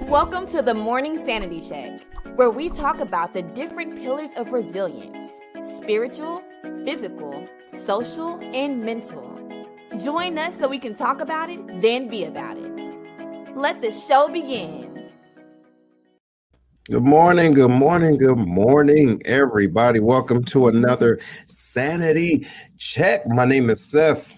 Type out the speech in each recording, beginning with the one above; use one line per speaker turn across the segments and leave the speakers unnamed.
Welcome to the Morning Sanity Check, where we talk about the different pillars of resilience: spiritual, physical, social, and mental. Join us so we can talk about it, then be about it. Let the show begin.
Good morning, everybody. Welcome to another Sanity Check. My name is Seth.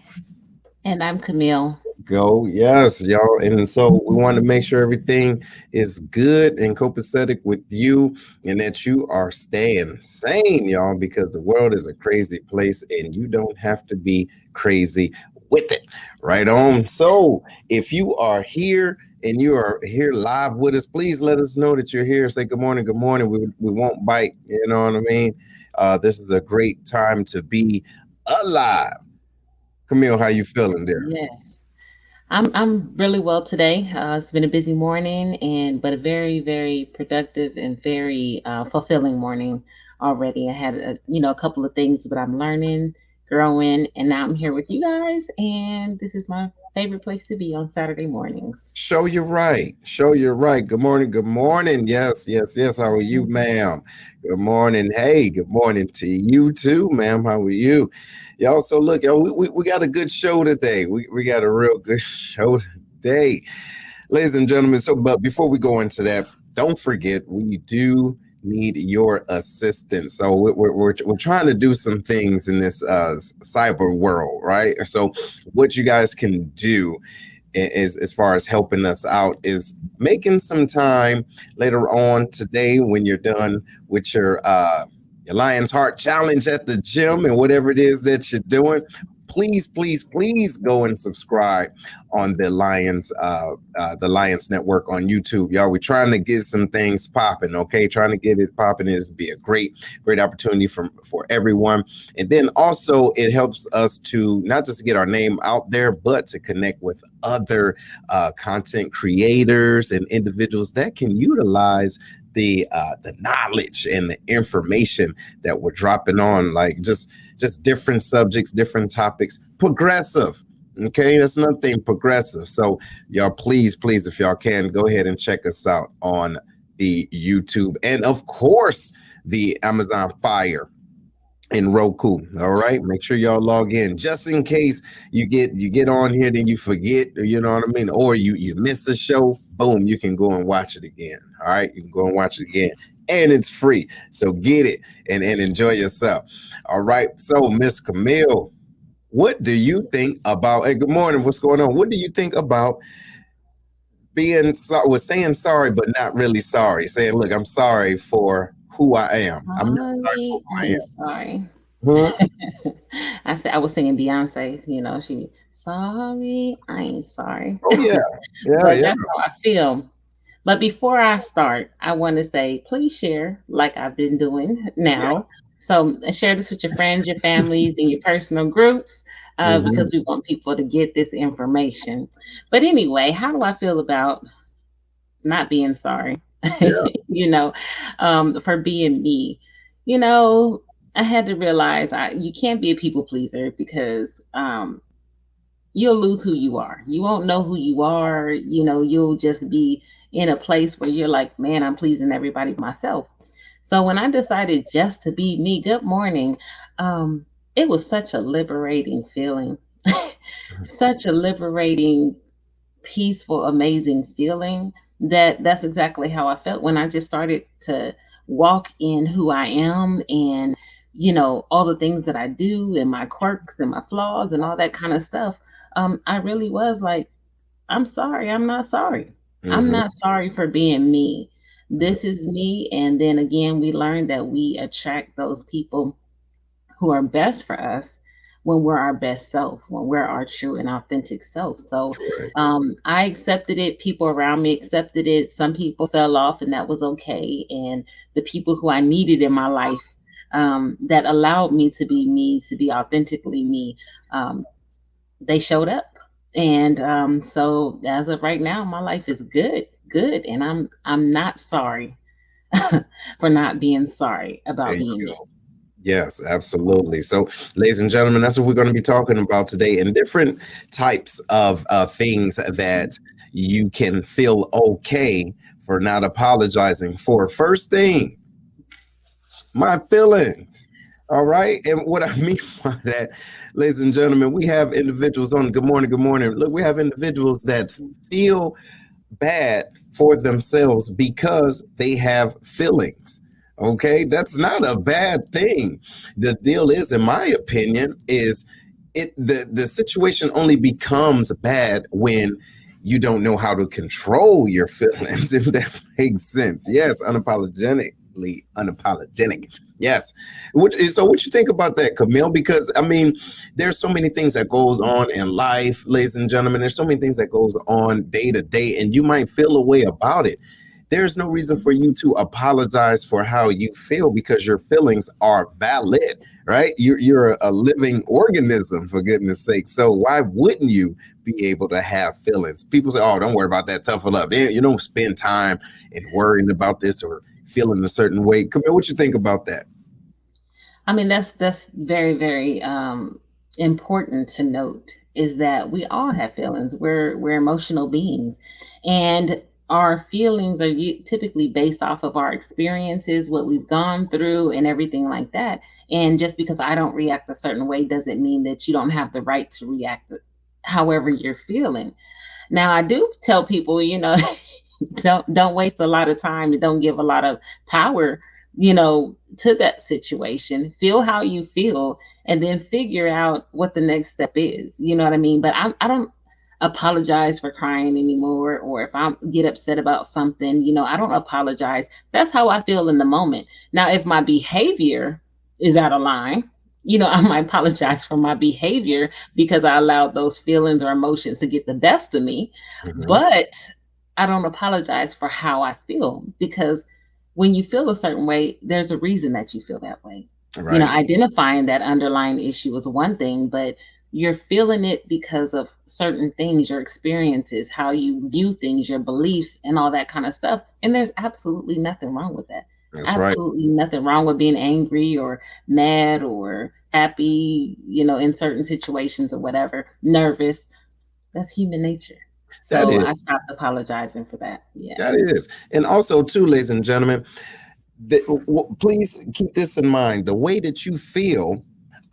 And I'm Camille.
Go, yes, y'all. And so we want to make sure everything is good and copacetic with you and that you are staying sane, y'all, because the world is a crazy place and you don't have to be crazy with it. Right on. So if you are here and you are here live with us, please let us know that you're here. Say good morning, good morning. We won't bite, you know what I mean? This is a great time to be alive. Camille, how you feeling there?
Yes. I'm really well today. It's been a busy morning, but a very, very productive and very fulfilling morning already. I had a couple of things, but I'm learning, growing, and now I'm here with you guys. And this is my favorite place to be on Saturday mornings.
Show you right. Good morning. Good morning. Yes. How are you, ma'am? Good morning. Hey, good morning to you too, ma'am. How are you? Y'all, so look, y'all, we got a good show today. We got a real good show today. Ladies and gentlemen, but before we go into that, don't forget, we do need your assistance. So we're trying to do some things in this cyber world, right? So what you guys can do is, as far as helping us out, is making some time later on today when you're done with your Lion's Heart Challenge at the gym and whatever it is that you're doing. Please go and subscribe on the Lions Network on YouTube. Y'all, we're trying to get some things popping, okay? Trying to get it popping. It'll be a great opportunity for everyone. And then also it helps us to not just get our name out there, but to connect with other content creators and individuals that can utilize the knowledge and the information that we're dropping on, like just different subjects, different topics, progressive. Okay, that's another thing, progressive. So y'all, please, if y'all can, go ahead and check us out on the YouTube and of course the Amazon Fire and Roku. All right, make sure y'all log in just in case you get on here, then you forget, you know what I mean, or you miss a show. Boom, you can go and watch it again. All right, you can go and watch it again, and it's free. So get it and enjoy yourself. All right. So Miss Camille, what do you think about? Hey, good morning. What's going on? What do you think about saying sorry but not really sorry? Saying, look, I'm sorry for who I am. I'm not sorry for who I am.
Sorry.
Huh?
I was singing Beyonce, she sorry, I ain't sorry.
Oh yeah.
But that's how I feel. But before I start, I want to say, please share like I've been doing now. Yeah. So share this with your friends, your families, and your personal groups, because we want people to get this information. But anyway, how do I feel about not being sorry? Yeah. For being me. I had to realize you can't be a people pleaser because you'll lose who you are. You won't know who you are. You'll just be in a place where you're like, man, I'm pleasing everybody but myself. So when I decided just to be me, good morning, it was such a liberating feeling, such a liberating, peaceful, amazing feeling that's exactly how I felt when I just started to walk in who I am and, all the things that I do and my quirks and my flaws and all that kind of stuff. I really was like, I'm sorry. I'm not sorry. I'm not sorry for being me. This is me. And then again, we learned that we attract those people who are best for us when we're our best self, when we're our true and authentic self. So I accepted it. People around me accepted it. Some people fell off and that was okay. And the people who I needed in my life that allowed me to be me, to be authentically me, they showed up. And so as of right now, my life is good. And I'm not sorry for not being sorry about being me.
Yes, absolutely. So, ladies and gentlemen, that's what we're going to be talking about today, and different types of things that you can feel okay for not apologizing for. First thing, my feelings. All right. And what I mean by that, ladies and gentlemen, we have individuals on good morning, good morning. Look, we have individuals that feel bad for themselves because they have feelings. Okay, that's not a bad thing. The deal is, in my opinion, is the situation only becomes bad when you don't know how to control your feelings, if that makes sense. Yes, unapologetic. Yes. So what you think about that, Camille? Because I mean, there's so many things that goes on in life, ladies and gentlemen. There's so many things that goes on day to day, and you might feel a way about it. There's no reason for you to apologize for how you feel because your feelings are valid, right? You're a living organism, for goodness sake. So why wouldn't you be able to have feelings? People say, oh, don't worry about that, tough it up. You don't spend time in worrying about this or feeling a certain way. Camille, what you think about that?
I mean, that's very, very important to note is that we all have feelings. We're emotional beings, and our feelings are typically based off of our experiences, what we've gone through, and everything like that. And just because I don't react a certain way doesn't mean that you don't have the right to react however you're feeling. Now, I do tell people, don't waste a lot of time and don't give a lot of power, to that situation. Feel how you feel and then figure out what the next step is. You know what I mean? But I don't apologize for crying anymore, or if I get upset about something, I don't apologize. That's how I feel in the moment. Now, if my behavior is out of line, I might apologize for my behavior because I allowed those feelings or emotions to get the best of me.
Mhm.
But I don't apologize for how I feel, because when you feel a certain way, there's a reason that you feel that way.
Right.
Identifying that underlying issue is one thing, but you're feeling it because of certain things, your experiences, how you view things, your beliefs, and all that kind of stuff. And there's absolutely nothing wrong with that.
That's right.
Absolutely nothing wrong with being angry or mad or happy, in certain situations or whatever, nervous. That's human nature.
That
So
is.
I stopped apologizing for that. Yeah.
That is. And also, too, ladies and gentlemen, please keep this in mind. The way that you feel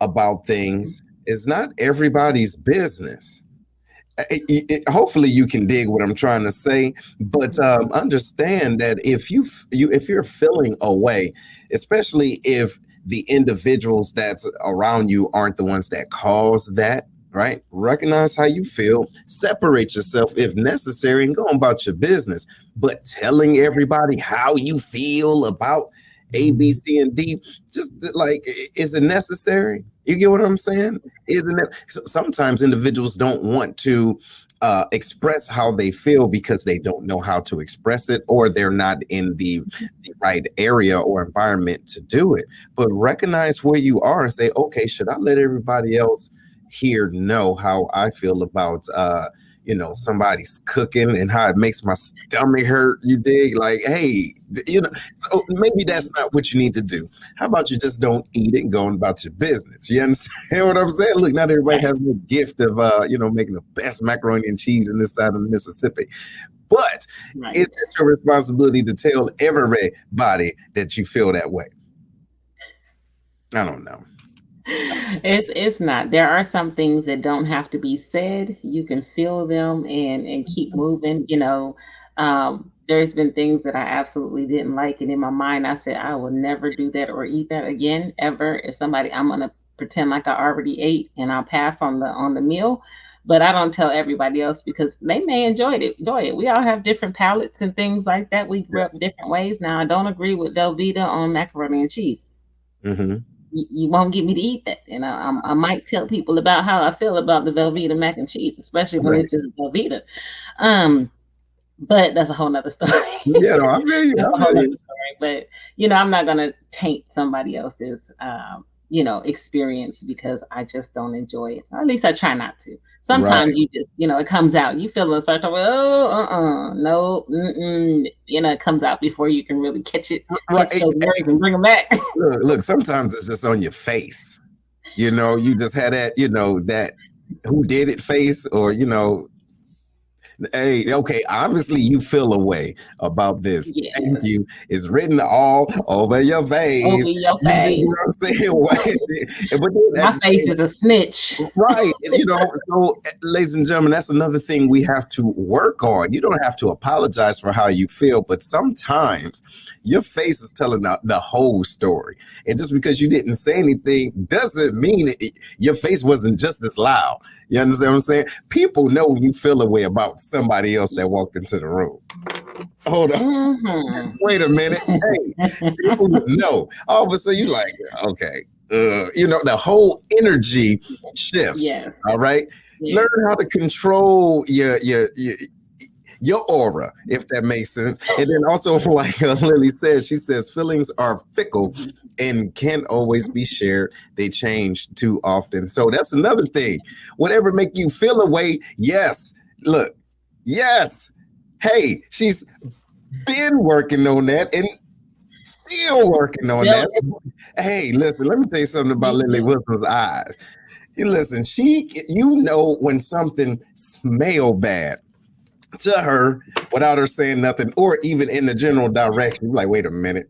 about things is not everybody's business. Hopefully you can dig what I'm trying to say, but understand that if you're feeling a way, especially if the individuals that's around you aren't the ones that cause that, right? Recognize how you feel, separate yourself if necessary, and go about your business. But telling everybody how you feel about A, B, C, and D, just like, is it necessary? You get what I'm saying? Isn't it? Sometimes individuals don't want to express how they feel because they don't know how to express it, or they're not in the right area or environment to do it. But recognize where you are and say, okay, should I let everybody else here know how I feel about somebody's cooking and how it makes my stomach hurt? You dig? Like, hey, so maybe that's not what you need to do. How about you just don't eat it and go about your business? You understand what I'm saying? Look, not everybody has the gift of making the best macaroni and cheese in this side of the Mississippi. But it's your responsibility to tell everybody that you feel that way. I don't know.
It's not. There are some things that don't have to be said. You can feel them and keep moving. There's been things that I absolutely didn't like, and in my mind, I said I will never do that or eat that again ever. If somebody, I'm gonna pretend like I already ate, and I'll pass on the meal. But I don't tell everybody else because they may enjoy it. We all have different palates and things like that. We grew up different ways. Now, I don't agree with Velveeta on macaroni and cheese.
Mm-hmm.
You won't get me to eat that. I might tell people about how I feel about the Velveeta mac and cheese, especially when it's just Velveeta. But that's a whole nother story.
Yeah, no, I feel you.
That's a whole other story. But I'm not gonna taint somebody else's experience because I just don't enjoy it. Or at least I try not to. Sometimes you just, it comes out. You feel a certain way. No, it comes out before you can really catch those words and bring them back.
Look, sometimes it's just on your face. You just had that, that who did it face, or Hey, okay, obviously you feel a way about this. Thank
Yes.
you. It's written all over your face.
Over your
You dig what
face.
I'm saying? But then at
My
the
face
same
is a snitch.
right, so ladies and gentlemen, that's another thing we have to work on. You don't have to apologize for how you feel, but sometimes your face is telling the whole story. And just because you didn't say anything doesn't mean your face wasn't just as loud. You understand what I'm saying? People know when you feel a way about somebody else that walked into the room. Hold on.
Hmm.
Wait a minute. Hey, people know. All of a sudden, you like, okay. The whole energy shifts.
Yes.
All right. Learn
Yes.
how to control your aura, if that makes sense. And then also, like Lily says, she says feelings are fickle
Mhm.
and can't always be shared. They change too often. So that's another thing. Whatever make you feel a way, yes. Look, yes. Hey, she's been working on that and still working on
Still,
that. Hey, listen, let me tell you something about
me
Lily
too.
Wilson's eyes. You listen, you know when something smell bad to her without her saying nothing, or even in the general direction. You're like, wait a minute.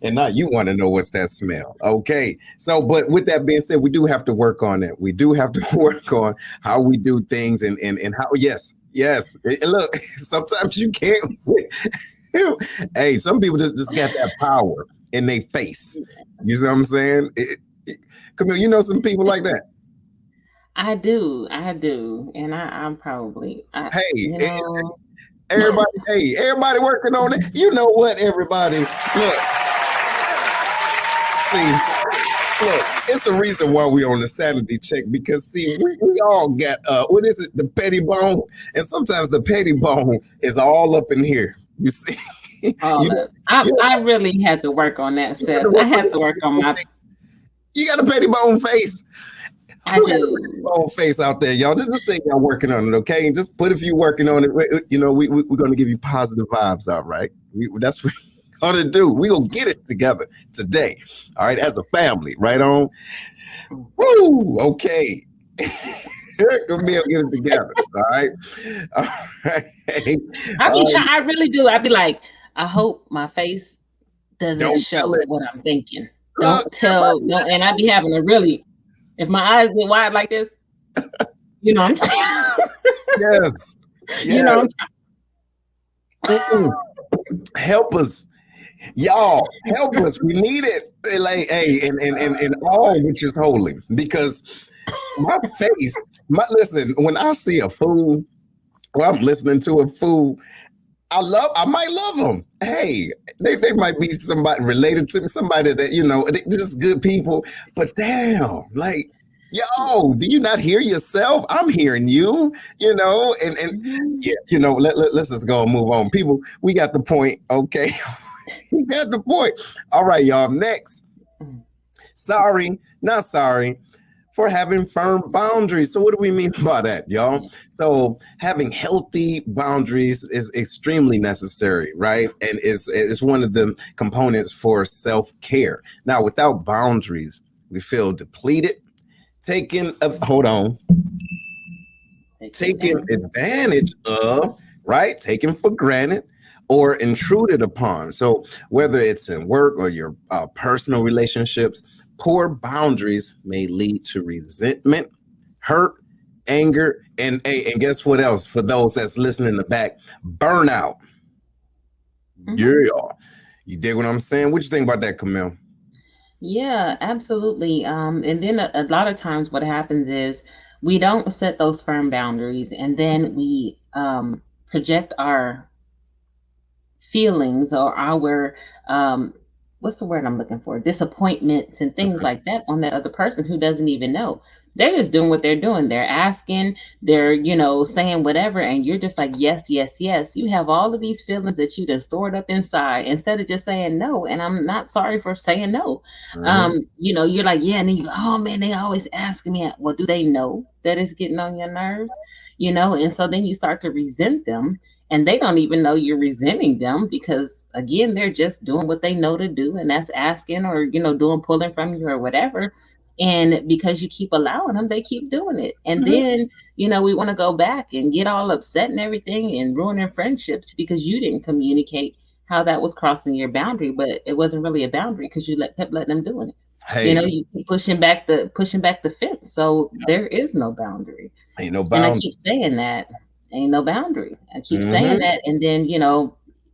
And now you want to know what's that smell. Okay. So, but with that being said, we do have to work on that. We do have to work on how we do things and how, yes, yes. Look, sometimes you can't. Hey, some people just got that power in their face. You see what I'm saying? Camille, you know some people like that.
I do, and I'm probably,
Hey,
you know,
everybody working on it. You know what, everybody? Look, see, look, it's a reason why we on the sanity check because see, we all got what is it, the petty bone, and sometimes the petty bone is all up in here. You see,
all
you
that.
you,
I really had to work on that,
you got
Seth.
to
I
work on
had to
your
work
petty
on
bone
my.
face. You got a petty bone face.
I
Who got a petty
do.
bone face out there, y'all? Just say y'all working on it, okay? And just put if you working on it. We're gonna give you positive vibes, all right? That's what we're gonna do. We gonna get it together today, all right? As a family, right on. Woo! Okay. Camille, get it together. All right. All right.
I
All
be
right.
trying. I really do. I be like, I hope my face doesn't
Don't tell
show
it.
what I'm thinking.
Look,
Don't tell. Don't. And I be having a really. If my eyes get wide like this, you know,
yes.
you know,
Yes. Mm-mm. Help us. Y'all, help us. We need it. Like, hey, and all which is holy. Because my face, listen, when I see a fool or I'm listening to a fool, I might love them. Hey, they might be somebody related to me, somebody that, this is good people. But damn, like, yo, do you not hear yourself? I'm hearing you, and
Mhm.
yeah, let's just go and move on. People, we got the point. Okay. We got the point. All right, y'all. Next. Sorry, not sorry for having firm boundaries. So, what do we mean by that, y'all? So, having healthy boundaries is extremely necessary, right? And it's one of the components for self care. Now, without boundaries, we feel depleted, hold on,
Take it
taken
down.
advantage of, right? Taken for granted or intruded upon. So, whether it's in work or your personal relationships, poor boundaries may lead to resentment, hurt, anger, and guess what else? For those that's listening in the back, burnout.
Mhm.
Yeah. You dig what I'm saying? What you think about that, Camille?
Yeah, absolutely. And then a lot of times what happens is we don't set those firm boundaries, and then we project our feelings or our what's the word I'm looking for, disappointments and things like that on that other person who doesn't even know. They're just doing what they're doing. They're asking, they're, saying whatever, and you're just like, yes, yes, yes. You have all of these feelings that you just stored up inside instead of just saying no. And I'm not sorry for saying no.
Mhm.
You're like, yeah, and then you, oh man, they always asking me. Well, do they know that it's getting on your nerves? And so then you start to resent them, and they don't even know you're resenting them because again they're just doing what they know to do, and that's asking or doing, pulling from you or whatever. And because you keep allowing them, they keep doing it. And
Mhm.
then, we want to go back and get all upset and everything and ruining friendships because you didn't communicate how that was crossing your boundary, but it wasn't really a boundary because you kept letting them doing it.
Hey,
You keep pushing back the fence. So there is no boundary.
ain't no
And I
bound.
keep saying that ain't no boundary. I keep saying
Hmm.
that, and then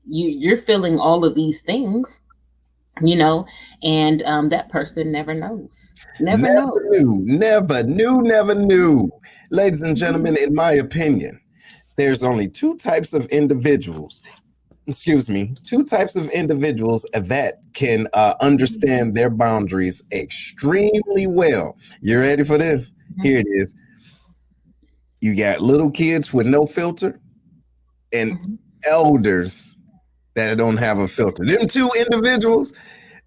you're feeling all of these things, you know, and that person never
Never
knows.
knew, never knew, never knew. Ladies and gentlemen, in my opinion, there's only two types of individuals, excuse me, two types of individuals that can understand their boundaries extremely well. You ready for this?
Mhm,
Here it is. You got little kids with no filter and
mhm,
elders that don't have a filter. Them two individuals,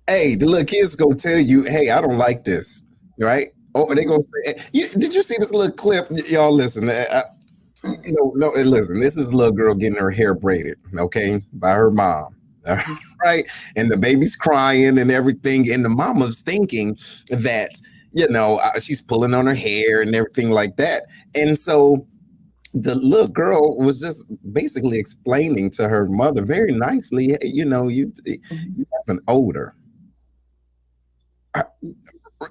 hey, the little kids gonna tell you, hey, I don't like this, right? Or they
mhm,
gonna say, hey, did you see this little clip? Y'all listen. No, no, listen. This is a little girl getting her hair braided, okay, by her mom.
mhm,
Right, and the baby's crying and everything, and the mama's thinking that she's pulling on her hair and everything like that, and so the little girl was just basically explaining to her mother very nicely, hey,
mhm.
you have an odor.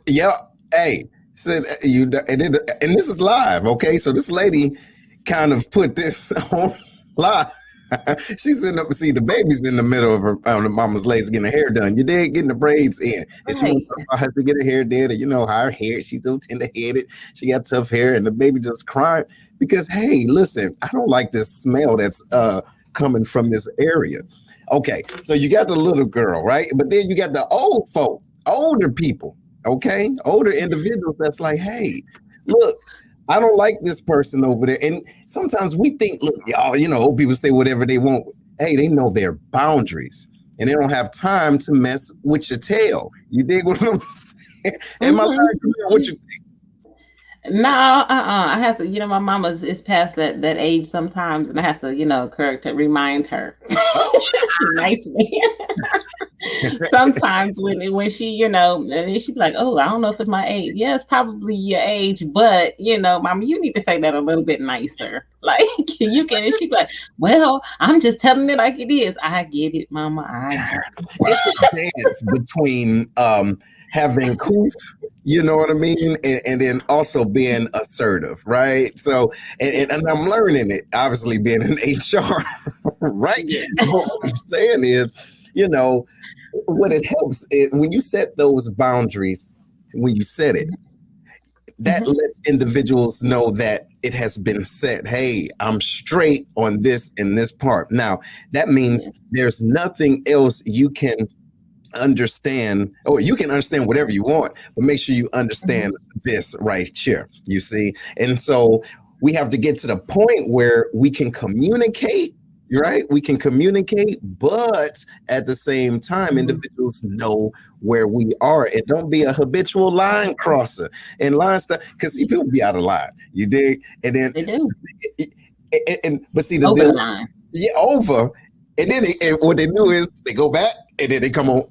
Yeah, hey, said and this is live, okay? So this lady kind of put this on live. She's in the see the baby's in the middle of her the mama's legs getting her hair done. You did getting the braids in, and she wants
Right.
her to get her hair did. And you know how her hair, she's so tender headed. She got tough hair, and the baby just crying because hey, listen, I don't like this smell that's coming from this area. Okay, so you got the little girl, right? But then you got the old folk, older people, okay, older individuals that's like, hey, look, I don't like this person over there. And sometimes we think, look, y'all, old people say whatever they want. Hey, they know their boundaries and they don't have time to mess with your tail. You dig what I'm saying? Am I
Mhm.
lying? What you
No, I have to, my mama's is past that age sometimes, and I have to, correct her, remind her nicely. Sometimes when she, and then she'd be like, "Oh, I don't know if it's my age." Yeah, it's probably your age, but mama, you need to say that a little bit nicer. Like you can, and she'd be like, "Well, I'm just telling it like it is." I get it, mama. I get
it's a dance between having couth, you know what I mean, and then also being assertive, right? So, and I'm learning it, obviously being in HR, right?
it.
But what I'm saying is, you know, what it helps is when you set those boundaries, when you set it, that
Yeah.
lets individuals know that it has been set. Hey, I'm straight on this and this part. Now, that means
Yeah.
there's nothing else you can understand, or you can understand whatever you want, but make sure you understand
Mhm.
this right here, you see. And so we have to get to the point where we can communicate, right? We can communicate, but at the same time
Mhm.
individuals know where we are, and don't be a habitual line crosser and line stuff, because see, people be out of line, you dig, and then
They do.
but see the
Over
deal,
the line.
yeah, over. And then and what they do is they go back and then they come on.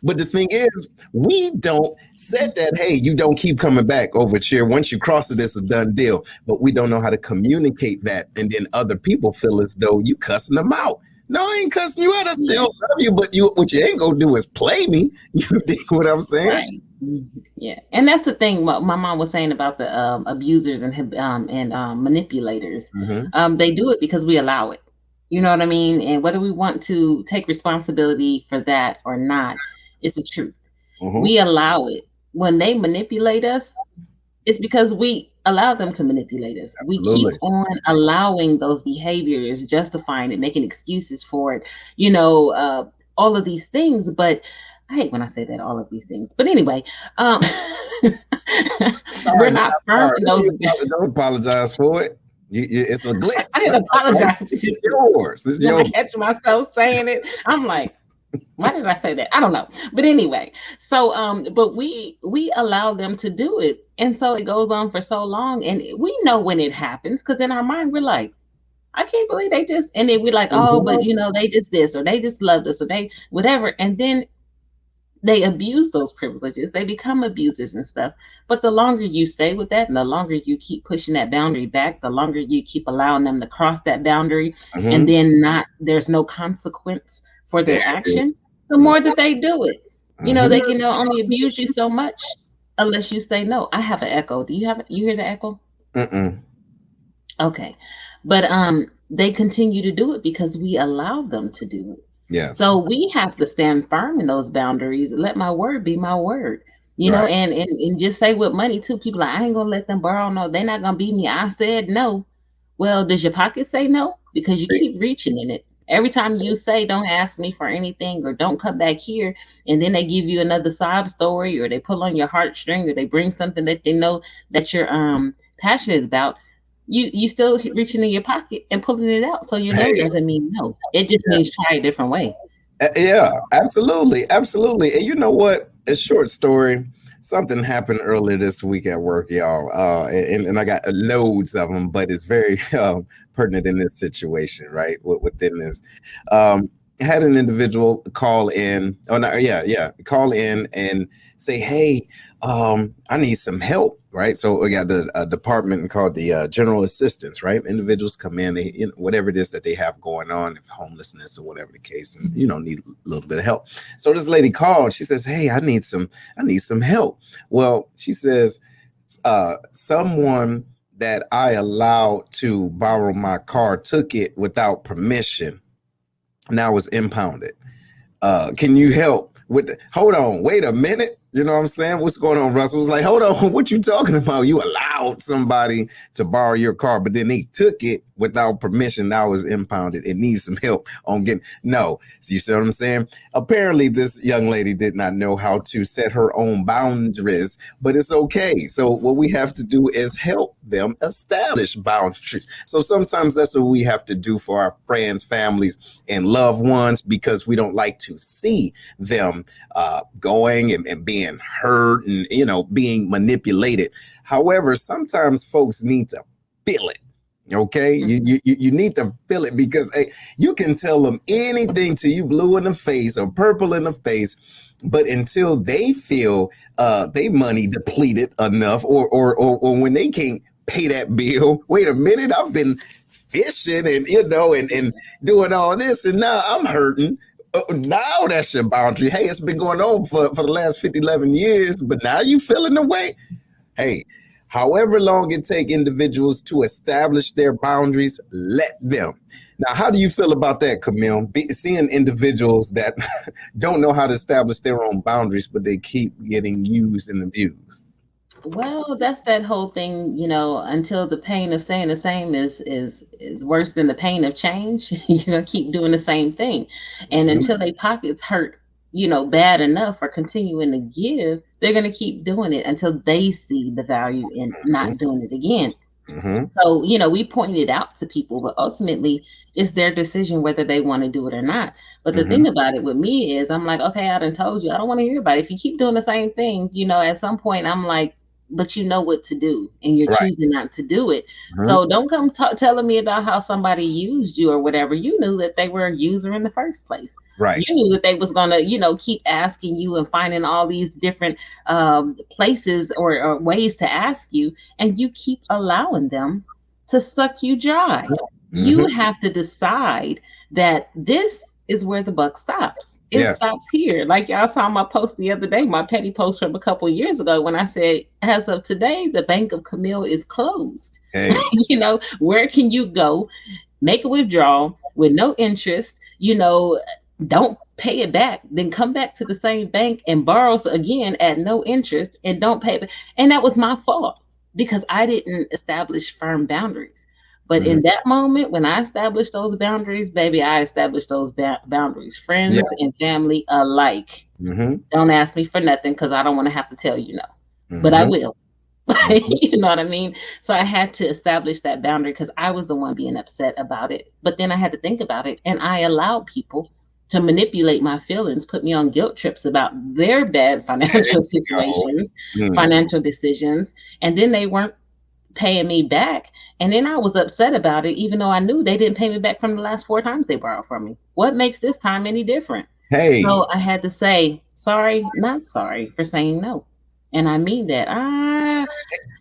But the thing is, we don't set that, hey, you don't keep coming back over here. Once you cross it, it's a done deal. But we don't know how to communicate that. And then other people feel as though you cussing them out. No, I ain't cussing you out. I
Yeah.
still love you. But what you ain't gonna do is play me. You think what I'm saying?
Right. Mhm. Yeah. And that's the thing my mom was saying about the abusers and manipulators.
Mm-hmm.
They do it because we allow it. You know what I mean? And whether we want to take responsibility for that or not, it's the truth.
Mm-hmm.
We allow it. When they manipulate us, it's because we allow them to manipulate us. We keep
Absolutely.
on allowing those behaviors, justifying it, making excuses for it, all of these things. But I hate when I say that, all of these things. But anyway, um, we're
Sorry, man.
not
I'm
firm
sorry.
in those.
Don't apologize for it. It's a glitch.
I didn't apologize. It's
It's
just
yours. It's
when I
yours.
catch myself saying it, I'm like, why did I say that? I don't know. But anyway, so but we allow them to do it. And so it goes on for so long. And we know when it happens, because in our mind we're like, I can't believe they just, and then we're like, oh, but
Mhm.
they just this or they just love this or they whatever. And then they abuse those privileges. They become abusers and stuff. But the longer you stay with that and the longer you keep pushing that boundary back, the longer you keep allowing them to cross that boundary, and
Mm-hmm.
then not there's no consequence for
There
their
it is.
action, the more that they do it.
Mm-hmm.
They can only abuse you so much unless you say no. I have an echo. Do you have you hear the echo?
Mm-mm.
Okay. But they continue to do it because we allow them to do it.
Yes.
So we have to stand firm in those boundaries. Let my word be my word.
Right.
And just say with money too, people like, I ain't gonna let them borrow. No, they're not gonna beat me. I said no. Well, does your pocket say no? Because you
See?
keep reaching in it. Every time you say don't ask me for anything or don't come back here, and then they give you another sob story or they pull on your heartstring or they bring something that they know that you're passionate about, you still reaching in your pocket and pulling it out. So your no
Hey.
doesn't mean no. It just means try a different way.
Yeah, absolutely, absolutely. And you know what? A short story. Something happened earlier this week at work, y'all, and I got loads of them, but it's very pertinent in this situation, right? Within this, I had an individual call in. Oh no, yeah, call in and say, "Hey, I need some help." Right, so we got the department called the general assistance. Right, individuals come in, they, whatever it is that they have going on, if homelessness or whatever the case, and need a little bit of help. So this lady called. She says, "Hey, I need some help." Well, she says, someone that I allowed to borrow my car took it without permission. Now it's impounded. Can you help with hold on, wait a minute. You know what I'm saying? What's going on, Russell? Was like, hold on, what you talking about? You allowed somebody to borrow your car, but then they took it without permission. Now it's impounded. It needs some help on getting no. So you see what I'm saying? Apparently, this young lady did not know how to set her own boundaries, but it's okay. So what we have to do is help them establish boundaries. So sometimes that's what we have to do for our friends, families, and loved ones, because we don't like to see them going and being hurt and being manipulated. However, sometimes folks need to feel it. Okay, you need to feel it, because hey, you can tell them anything to you, blue in the face or purple in the face, but until they feel they money depleted enough, or when they can't pay that bill. Wait a minute, I've been fishing and doing all this, and now I'm hurting. Now that's your boundary. Hey, it's been going on for the last 11 years, but now you feeling the way. Hey, however long it take individuals to establish their boundaries, let them. Now, how do you feel about that, Camille? Seeing individuals that don't know how to establish their own boundaries, but they keep getting used and abused.
Well, that's that whole thing, until the pain of staying the same is worse than the pain of change, you're gonna keep doing the same thing. And
Mhm.
until their pockets hurt, bad enough for continuing to give, they're gonna keep doing it until they see the value in not doing it again.
Mhm.
So, we point it out to people, but ultimately it's their decision whether they want to do it or not. But the
Mhm.
thing about it with me is I'm like, okay, I done told you, I don't want to hear about it. If you keep doing the same thing, at some point I'm like, but you know what to do and you're
Right.
choosing not to do it.
Mhm.
So don't come telling me about how somebody used you or whatever. You knew that they were a user in the first place.
Right.
You knew that they was gonna, keep asking you and finding all these different places or ways to ask you, and you keep allowing them to suck you dry. You
Mhm.
have to decide that this is where the buck stops. It
Yes.
stops here. Like y'all saw my post the other day, my petty post from a couple years ago, when I said, as of today, the Bank of Camille is closed.
Hey.
Where can you go, make a withdrawal with no interest, don't pay it back, then come back to the same bank and borrow again at no interest and don't pay it back. And that was my fault because I didn't establish firm boundaries. But
Mhm.
in that moment, when I established those boundaries, baby, I established those boundaries,
Yeah.
friends and family alike.
Mhm.
Don't ask me for nothing because I don't want to have to tell you no, but I
Mhm.
will.
Mhm.
You know what I mean? So I had to establish that boundary because I was the one being upset about it. But then I had to think about it, and I allowed people to manipulate my feelings, put me on guilt trips about their bad
There
financial
you go.
situations,
Mm.
financial decisions, and then they weren't paying me back. And then I was upset about it, even though I knew they didn't pay me back from the last 4 times they borrowed from me. What makes this time any different?
Hey.
So I had to say, sorry, not sorry for saying no. And I mean that.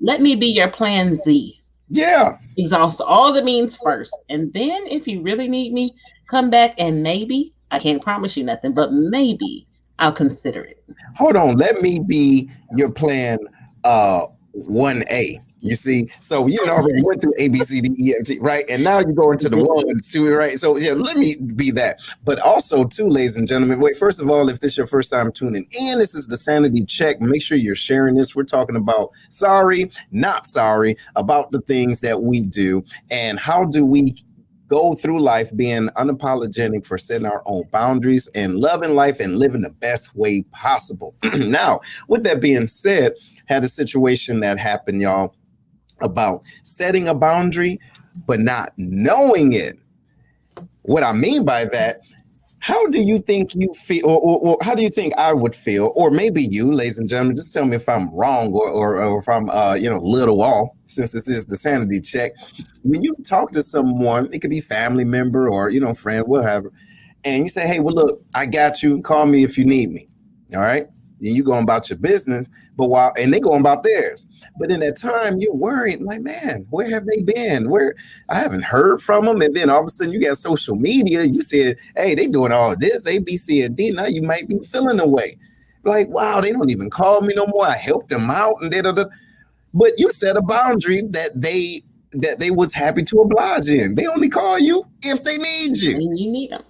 Let me be your plan Z.
Yeah.
Exhaust all the means first. And then if you really need me, come back and maybe, I can't promise you nothing, but maybe I'll consider it.
Hold on, let me be your plan 1A. You see, so you already went through A, B, C, D, E, F, G, right? And now you go into the ones too, right? So yeah, let me be that. But also too, ladies and gentlemen, wait, first of all, if this is your first time tuning in, this is the Sanity Check. Make sure you're sharing this. We're talking about sorry, not sorry, about the things that we do and how do we go through life being unapologetic for setting our own boundaries and loving life and living the best way possible. Now, with that being said, had a situation that happened, y'all, about setting a boundary, but not knowing it. What I mean by that, how do you think you feel, or how do you think I would feel, or maybe you, ladies and gentlemen, just tell me if I'm wrong or if I'm, little off, since this is the Sanity Check. When you talk to someone, it could be family member or, friend, whatever, and you say, hey, well, look, I got you. Call me if you need me. All right. And you going about your business, and they going about theirs. But in that time, you're worried, like, man, where have they been? Where I haven't heard from them. And then all of a sudden you got social media. You said, hey, they doing all this, A, B, C, and D. Now you might be feeling away. Like, wow, they don't even call me no more. I helped them out and da. But you set a boundary that they was happy to oblige in. They only call you if they need you.
When you need them.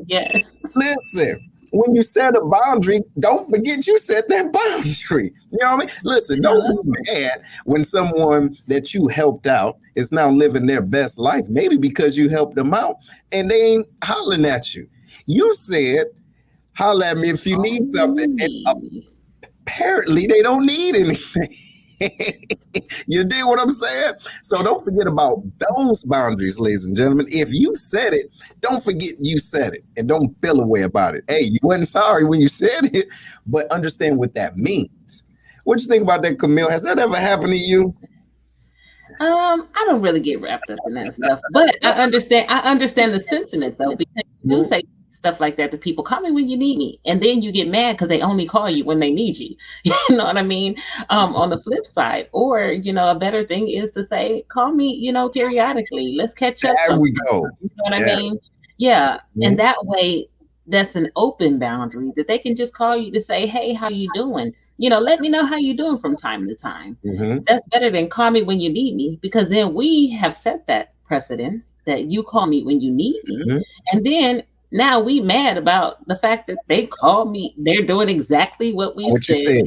Yes.
Listen. When you set a boundary, don't forget you set that boundary. You know what I mean? Listen, don't be mad when someone that you helped out is now living their best life, maybe because you helped them out and they ain't hollering at you. You said, holler at me if you need something. And apparently they don't need anything. You dig what I'm saying? So don't forget about those boundaries, ladies and gentlemen. If you said it, don't forget you said it and don't feel a way about it. Hey, you wasn't sorry when you said it, but understand what that means. What you think about that, Camille? Has that ever happened to you?
I don't really get wrapped up in that stuff, but I understand the sentiment though, because you do say stuff like that to people. Call me when you need me, and then you get mad because they only call you when they need you. You know what I mean? On the flip side, or a better thing is to say, call me, periodically. Let's catch up.
There we go.
You know what I mean? Yeah, and that way. That's an open boundary that they can just call you to say, hey, how you doing? Let me know how you doing from time to time. That's better than call me when you need me, because then we have set that precedence that you call me when you need me. And then now we mad about the fact that they call me. They're doing exactly what we said,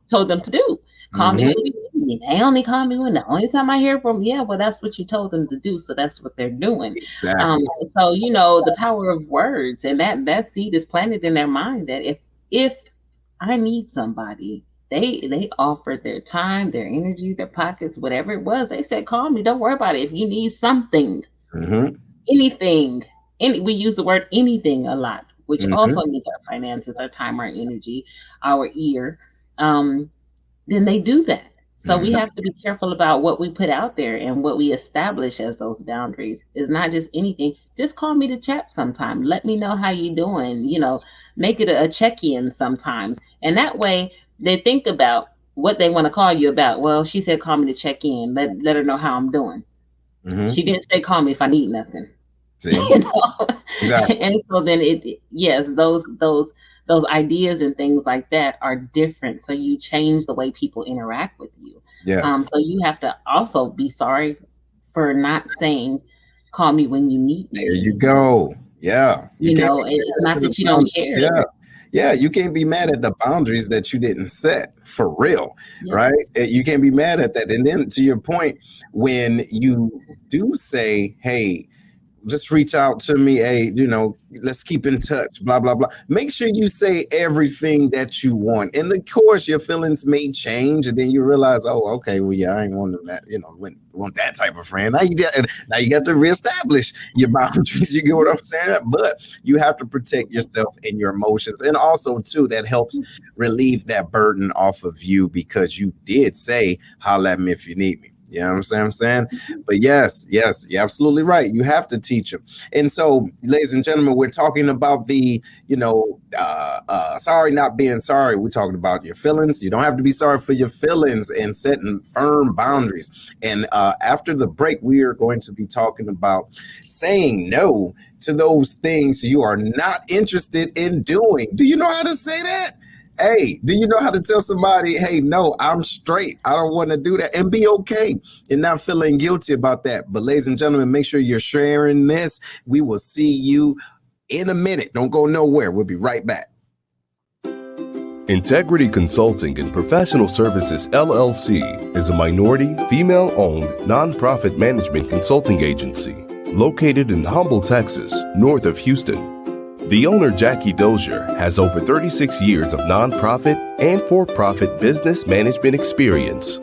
told them to do. Call me when you need me. They only call me when the only time I hear from them. Yeah, well, that's what you told them to do, so that's what they're doing.
Exactly.
So the power of words, and that seed is planted in their mind that if I need somebody, they offered their time, their energy, their pockets, whatever it was. They said, call me. Don't worry about it. If you need something, anything, we use the word anything a lot, which also means our finances, our time, our energy, our ear. Then they do that. So we have to be careful about what we put out there and what we establish as those boundaries. Is not just anything. Just call me to chat sometime. Let me know how you doing. Make it a check-in sometime. And that way they think about what they want to call you about. Well, she said call me to check in. Let her know how I'm doing. She didn't say call me if I need nothing.
See? Exactly.
And so then those ideas and things like that are different. So you change the way people interact with you.
Yes.
So you have to also be sorry for not saying, call me when you need me.
There you go. Yeah.
It's not that you don't care.
Yeah. Yeah, you can't be mad at the boundaries that you didn't set for real, right? You can't be mad at that. And then to your point, when you do say, hey, just reach out to me. Hey, let's keep in touch, blah, blah, blah. Make sure you say everything that you want. And of course, your feelings may change. And then you realize, oh, okay, well, yeah, I ain't want that, want that type of friend. Now you got to reestablish your boundaries. You get what I'm saying? But you have to protect yourself and your emotions. And also, too, that helps relieve that burden off of you because you did say, holla at me if you need me. You know what I'm saying? But yes, you're absolutely right. You have to teach them. And so, ladies and gentlemen, we're talking about the, sorry not being sorry. We're talking about your feelings. You don't have to be sorry for your feelings and setting firm boundaries. And after the break, we are going to be talking about saying no to those things you are not interested in doing. Do you know how to say that? Hey, do you know how to tell somebody, hey, no, I'm straight. I don't want to do that, and be okay and not feeling guilty about that. But ladies and gentlemen, make sure you're sharing this. We will see you in a minute. Don't go nowhere. We'll be right back.
Integrity Consulting and Professional Services LLC is a minority, female-owned, nonprofit management consulting agency located in Humble, Texas, north of Houston. The owner, Jackie Dozier, has over 36 years of nonprofit and for-profit business management experience.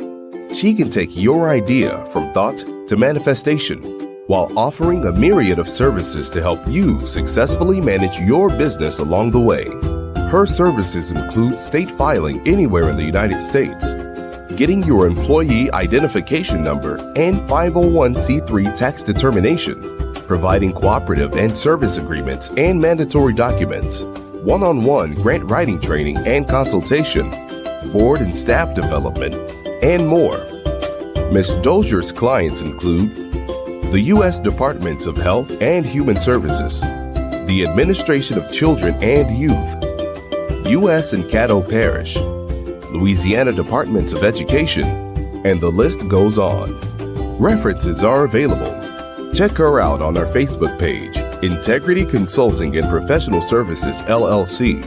She can take your idea from thought to manifestation while offering a myriad of services to help you successfully manage your business along the way. Her services include state filing anywhere in the United States, getting your employee identification number and 501c3 tax determination, providing cooperative and service agreements and mandatory documents, one-on-one grant writing training and consultation, board and staff development, and more. Ms. Dozier's clients include the U.S. Departments of Health and Human Services, the Administration of Children and Youth, U.S. and Caddo Parish, Louisiana Departments of Education, and the list goes on. References are available. Check her out on our Facebook page, Integrity Consulting and Professional Services LLC,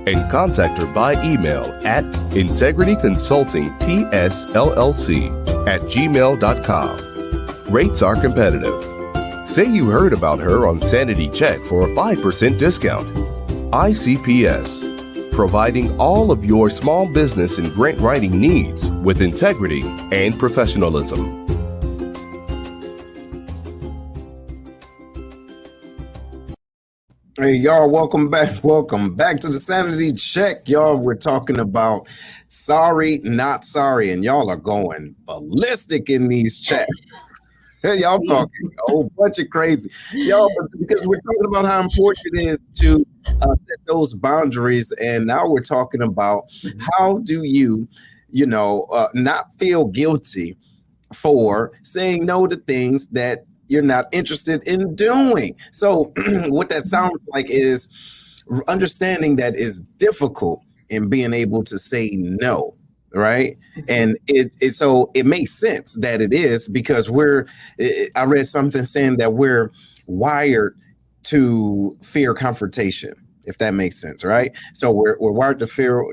and contact her by email at integrityconsultingpsllc@gmail.com. Rates are competitive. Say you heard about her on Sanity Check for a 5% discount. ICPS, providing all of your small business and grant writing needs with integrity and professionalism.
Hey, y'all, welcome back. Welcome back to the Sanity Check. Y'all, we're talking about sorry, not sorry, and y'all are going ballistic in these chats. Hey, y'all talking a whole bunch of crazy. Y'all, because we're talking about how important it is to set those boundaries, and now we're talking about how do you, not feel guilty for saying no to things that you're not interested in doing. So what that sounds like is understanding that is difficult in being able to say no, right? And so it makes sense that it is, because I read something saying that we're wired to fear confrontation, if that makes sense, right? So we're wired to fear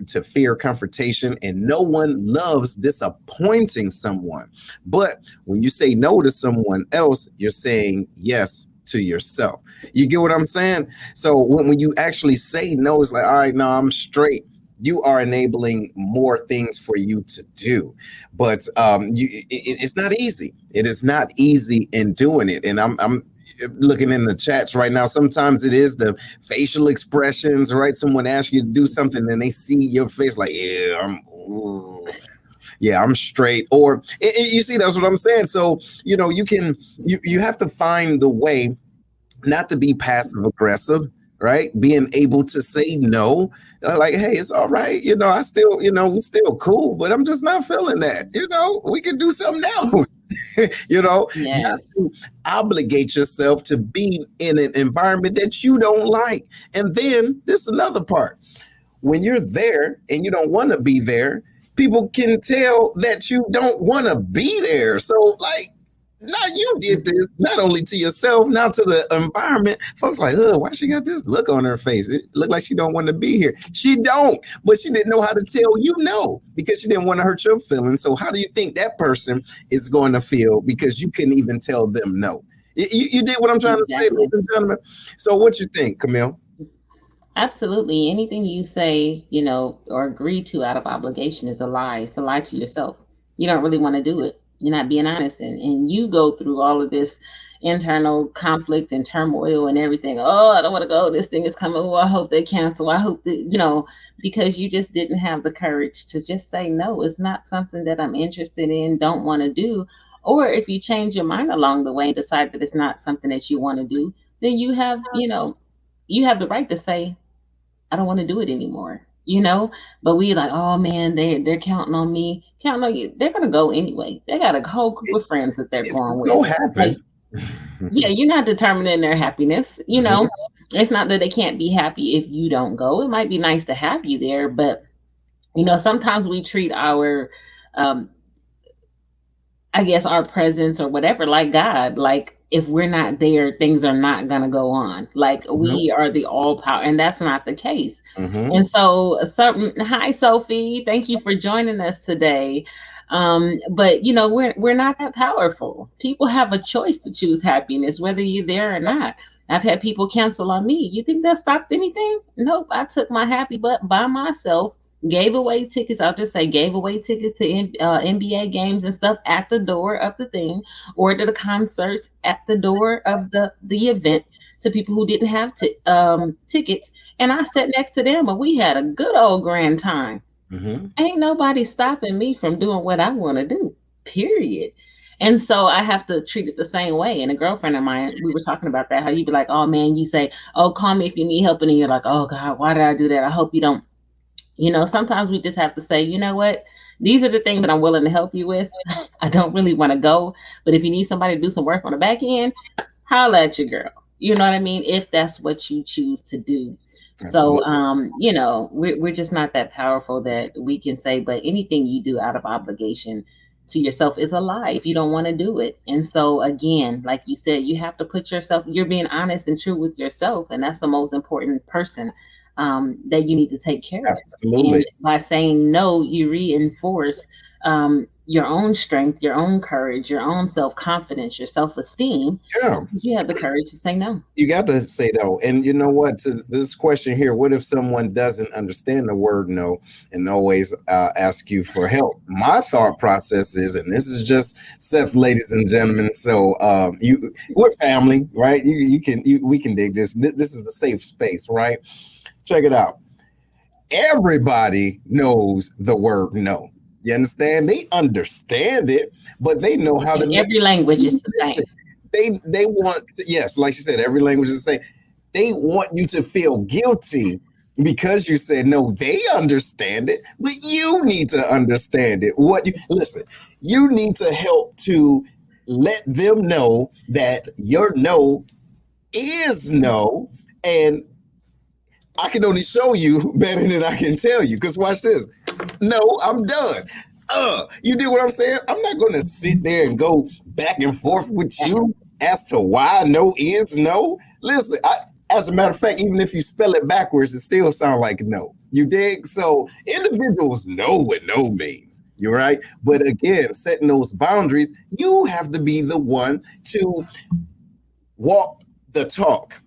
confrontation, and no one loves disappointing someone. But when you say no to someone else, you're saying yes to yourself. You get what I'm saying? So when you actually say no, it's like, all right, no, I'm straight. You are enabling more things for you to do, but it's not easy. It is not easy in doing it, and I'm looking in the chats right now. Sometimes it is the facial expressions, right? Someone asks you to do something and they see your face like, I'm straight. Or you see, that's what I'm saying. So, you have to find the way not to be passive aggressive, right? Being able to say no, like, hey, it's all right. I still, we still cool, but I'm just not feeling that. We can do something else. Not to obligate yourself to be in an environment that you don't like. And then this is another part. When you're there and you don't want to be there, people can tell that you don't want to be there. So, like, now you did this not only to yourself, now to the environment. Folks like, why she got this look on her face? It looked like she don't want to be here. She don't, but she didn't know how to tell you no, because she didn't want to hurt your feelings. So how do you think that person is going to feel because you couldn't even tell them no? You did what I'm trying to say, ladies and gentlemen. So what you think, Camille?
Absolutely. Anything you say, or agree to out of obligation is a lie. It's a lie to yourself. You don't really want to do it. You're not being honest, and you go through all of this, internal conflict and turmoil and everything. Oh, I don't want to go. This thing is coming. Oh, I hope they cancel. I hope that, because you just didn't have the courage to just say, no, it's not something that I'm interested in, don't want to do. Or if you change your mind along the way and decide that it's not something that you want to do, then you have the right to say, I don't want to do it anymore. But we like, oh man, they're counting on me, counting on you. They're gonna go anyway. They got a whole group
It,
of friends that they're going
it's
with.
gonna
Like,
happen.
yeah, you're not determining their happiness.
Mhm.
It's not that they can't be happy if you don't go. It might be nice to have you there, but sometimes we treat our um I guess our presence or whatever, like God, like if we're not there, things are not gonna go on. Like
Mhm.
we are the all power, and that's not the case.
Mhm.
And so, hi Sophie, thank you for joining us today. But we're not that powerful. People have a choice to choose happiness, whether you're there or not. I've had people cancel on me. You think that stopped anything? Nope. I took my happy butt by myself, gave away tickets. I'll just say gave away tickets to NBA games and stuff at the door of the thing, or to the concerts at the door of the event to people who didn't have tickets. And I sat next to them and we had a good old grand time.
Mhm.
Ain't nobody stopping me from doing what I want to do, period. And so I have to treat it the same way. And a girlfriend of mine, we were talking about that, how you'd be like, oh man, you say, oh, call me if you need help. And then you're like, oh God, why did I do that? I hope you don't. Sometimes we just have to say, you know what? These are the things that I'm willing to help you with. I don't really want to go, but if you need somebody to do some work on the back end, holla at your girl. You know what I mean? If that's what you choose to do. So,
Absolutely.
we're just not that powerful that we can say, but anything you do out of obligation to yourself is a lie if you don't want to do it. And so, again, like you said, you have to put yourself, you're being honest and true with yourself. And that's the most important person that you need to take care of. And
Absolutely.
by saying no, you reinforce your own strength, your own courage, your own self confidence, your self esteem.
Yeah.
You have the courage to say no.
You got to say no. And you know what? To this question here, what if someone doesn't understand the word no and always ask you for help? My thought process is, and this is just Seth, ladies and gentlemen. So we're family, right? We can dig this. This is the safe space, right? Check it out. Everybody knows the word no. You understand? They understand it, but they know how to
In
make
every language,
you
it's the
listen.
same.
They want to, yes, like you said, every language is the same. They want you to feel guilty because you said no. They understand it, but you need to understand it. Listen, you need to help to let them know that your no is no, and I can only show you better than I can tell you. Because watch this. No, I'm done. You do what I'm saying? I'm not going to sit there and go back and forth with you as to why no is no. Listen, as a matter of fact, even if you spell it backwards, it still sounds like no. You dig? So individuals know what no means. You're right. But again, setting those boundaries, you have to be the one to walk the talk.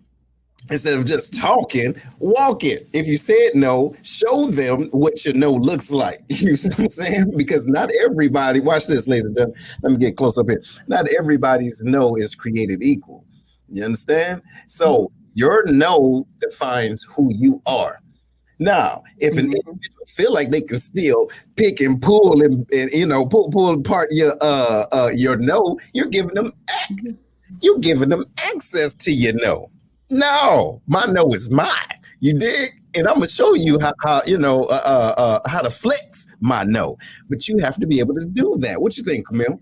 Instead of just talking, walk it. If you said no, show them what your no looks like. You see what I'm saying? Because not everybody, watch this, ladies and gentlemen. Let me get close up here. Not everybody's no is created equal. You understand? So your no defines who you are. Now, if an individual feel like they can still pick and pull and pull apart your no, you're giving them access to your no. No, my no is mine. You dig? And I'm gonna show you how to flex my no. But you have to be able to do that. What you think, Camille?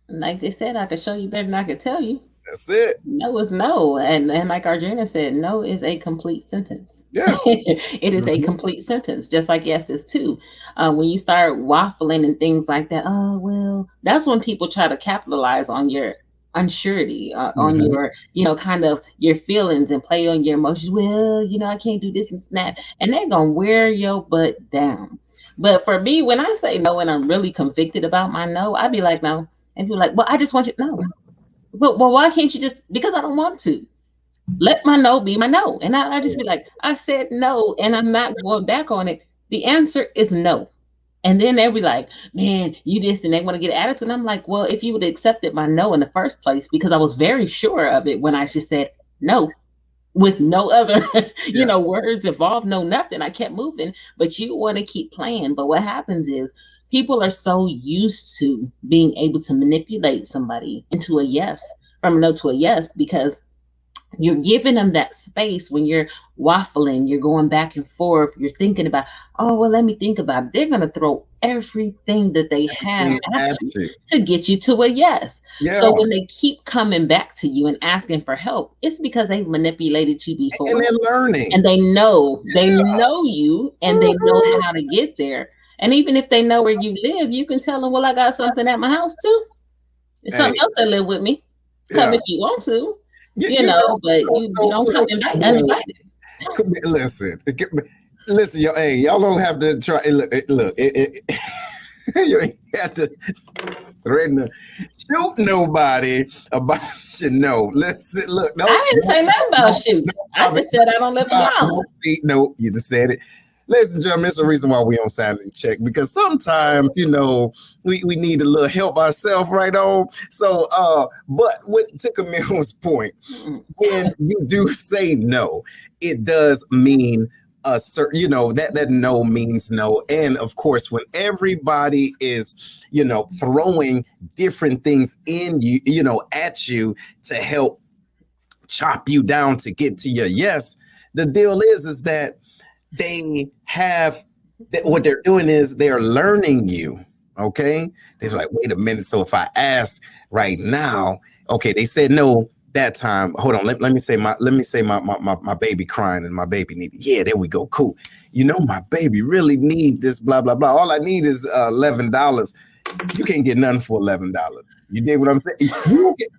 Like they said, I could show you better than I could tell you.
That's it.
No is no. And like Arjuna said, no is a complete sentence.
Yes.
It is a complete sentence, just like yes is too. When you start waffling and things like that, oh, well, that's when people try to capitalize on your unsurety, on your, kind of your feelings and play on your emotions. Well, I can't do this and that. And they're going to wear your butt down. But for me, when I say no and I'm really convicted about my no, I'd be like, no. And be like, well, I just want you to know. Well, why can't you just, because I don't want to. Let my no be my no. And I just be like, I said no, and I'm not going back on it. The answer is no. And then they'll be like, man, you this, and they want to get attitude. And I'm like, well, if you would have accepted my no in the first place, because I was very sure of it when I just said no with no other, words involved, no nothing. I kept moving, but you want to keep playing. But what happens is people are so used to being able to manipulate somebody into a yes, from a no to a yes, because you're giving them that space when you're waffling, you're going back and forth, you're thinking about, oh, well, let me think about it. They're going to throw everything that they have at you to get you to a yes.
Yeah.
So when they keep coming back to you and asking for help, it's because they manipulated you before.
And they're learning.
And they know you, and they know how to get there. And even if they know where you live, you can tell them, well, I got something at my house too. It's something else that live with me. Come if you want to. But you don't come uninvited.
Listen, y'all don't have to try. Look, you ain't have to threaten to shoot nobody about Listen, look. No,
I didn't say nothing about shooting. I just said I don't live alone.
No, you just said it. Ladies and gentlemen, it's the reason why we on Sanity Check, because sometimes, we need a little help ourselves right on. So, but to Camille's point, when you do say no, it does mean a certain, that no means no. And of course, when everybody is, throwing different things in you, at you to help chop you down to get to your yes, the deal is that they have what they're doing is they're learning you. Okay. They're like, wait a minute. So if I ask right now, okay, they said no that time. Hold on. Let me say my baby crying and my baby needs. Yeah, there we go. Cool. My baby really needs this, blah, blah, blah. All I need is $11. You can't get nothing for $11. You dig what I'm saying?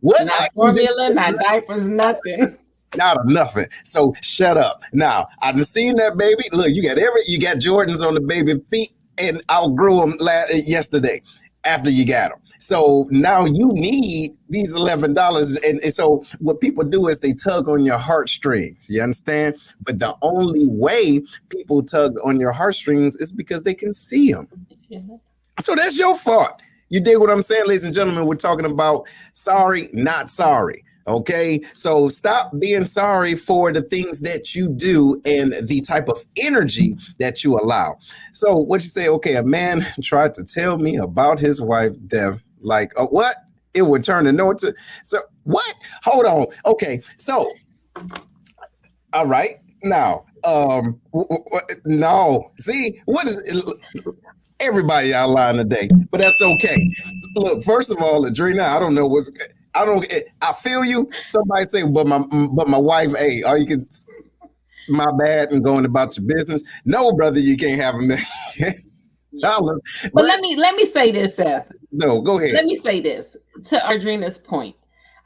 What?
Not formula, not diapers, nothing.
Not nothing. So shut up. Now I done seen that baby. Look, you got Jordans on the baby feet, and I outgrew them yesterday after you got them. So now you need these $11. And so what people do is they tug on your heartstrings. You understand? But the only way people tug on your heartstrings is because they can see them. So that's your fault. You dig what I'm saying, ladies and gentlemen? We're talking about sorry, not sorry. Okay, so stop being sorry for the things that you do and the type of energy that you allow. So what you say? Okay, a man tried to tell me about his wife, Dev. Like, what? It would turn to no to. So what? Hold on. Okay, so all right now. No. See, what is it? Everybody out lying today, but that's okay. Look, first of all, Adrena, I don't know what's. I feel you. Somebody say, but my wife, hey, are you my bad and going about your business? No, brother, you can't have $1 million.
But let me say this, Seth.
No, go ahead.
Let me say this to Adrena's point.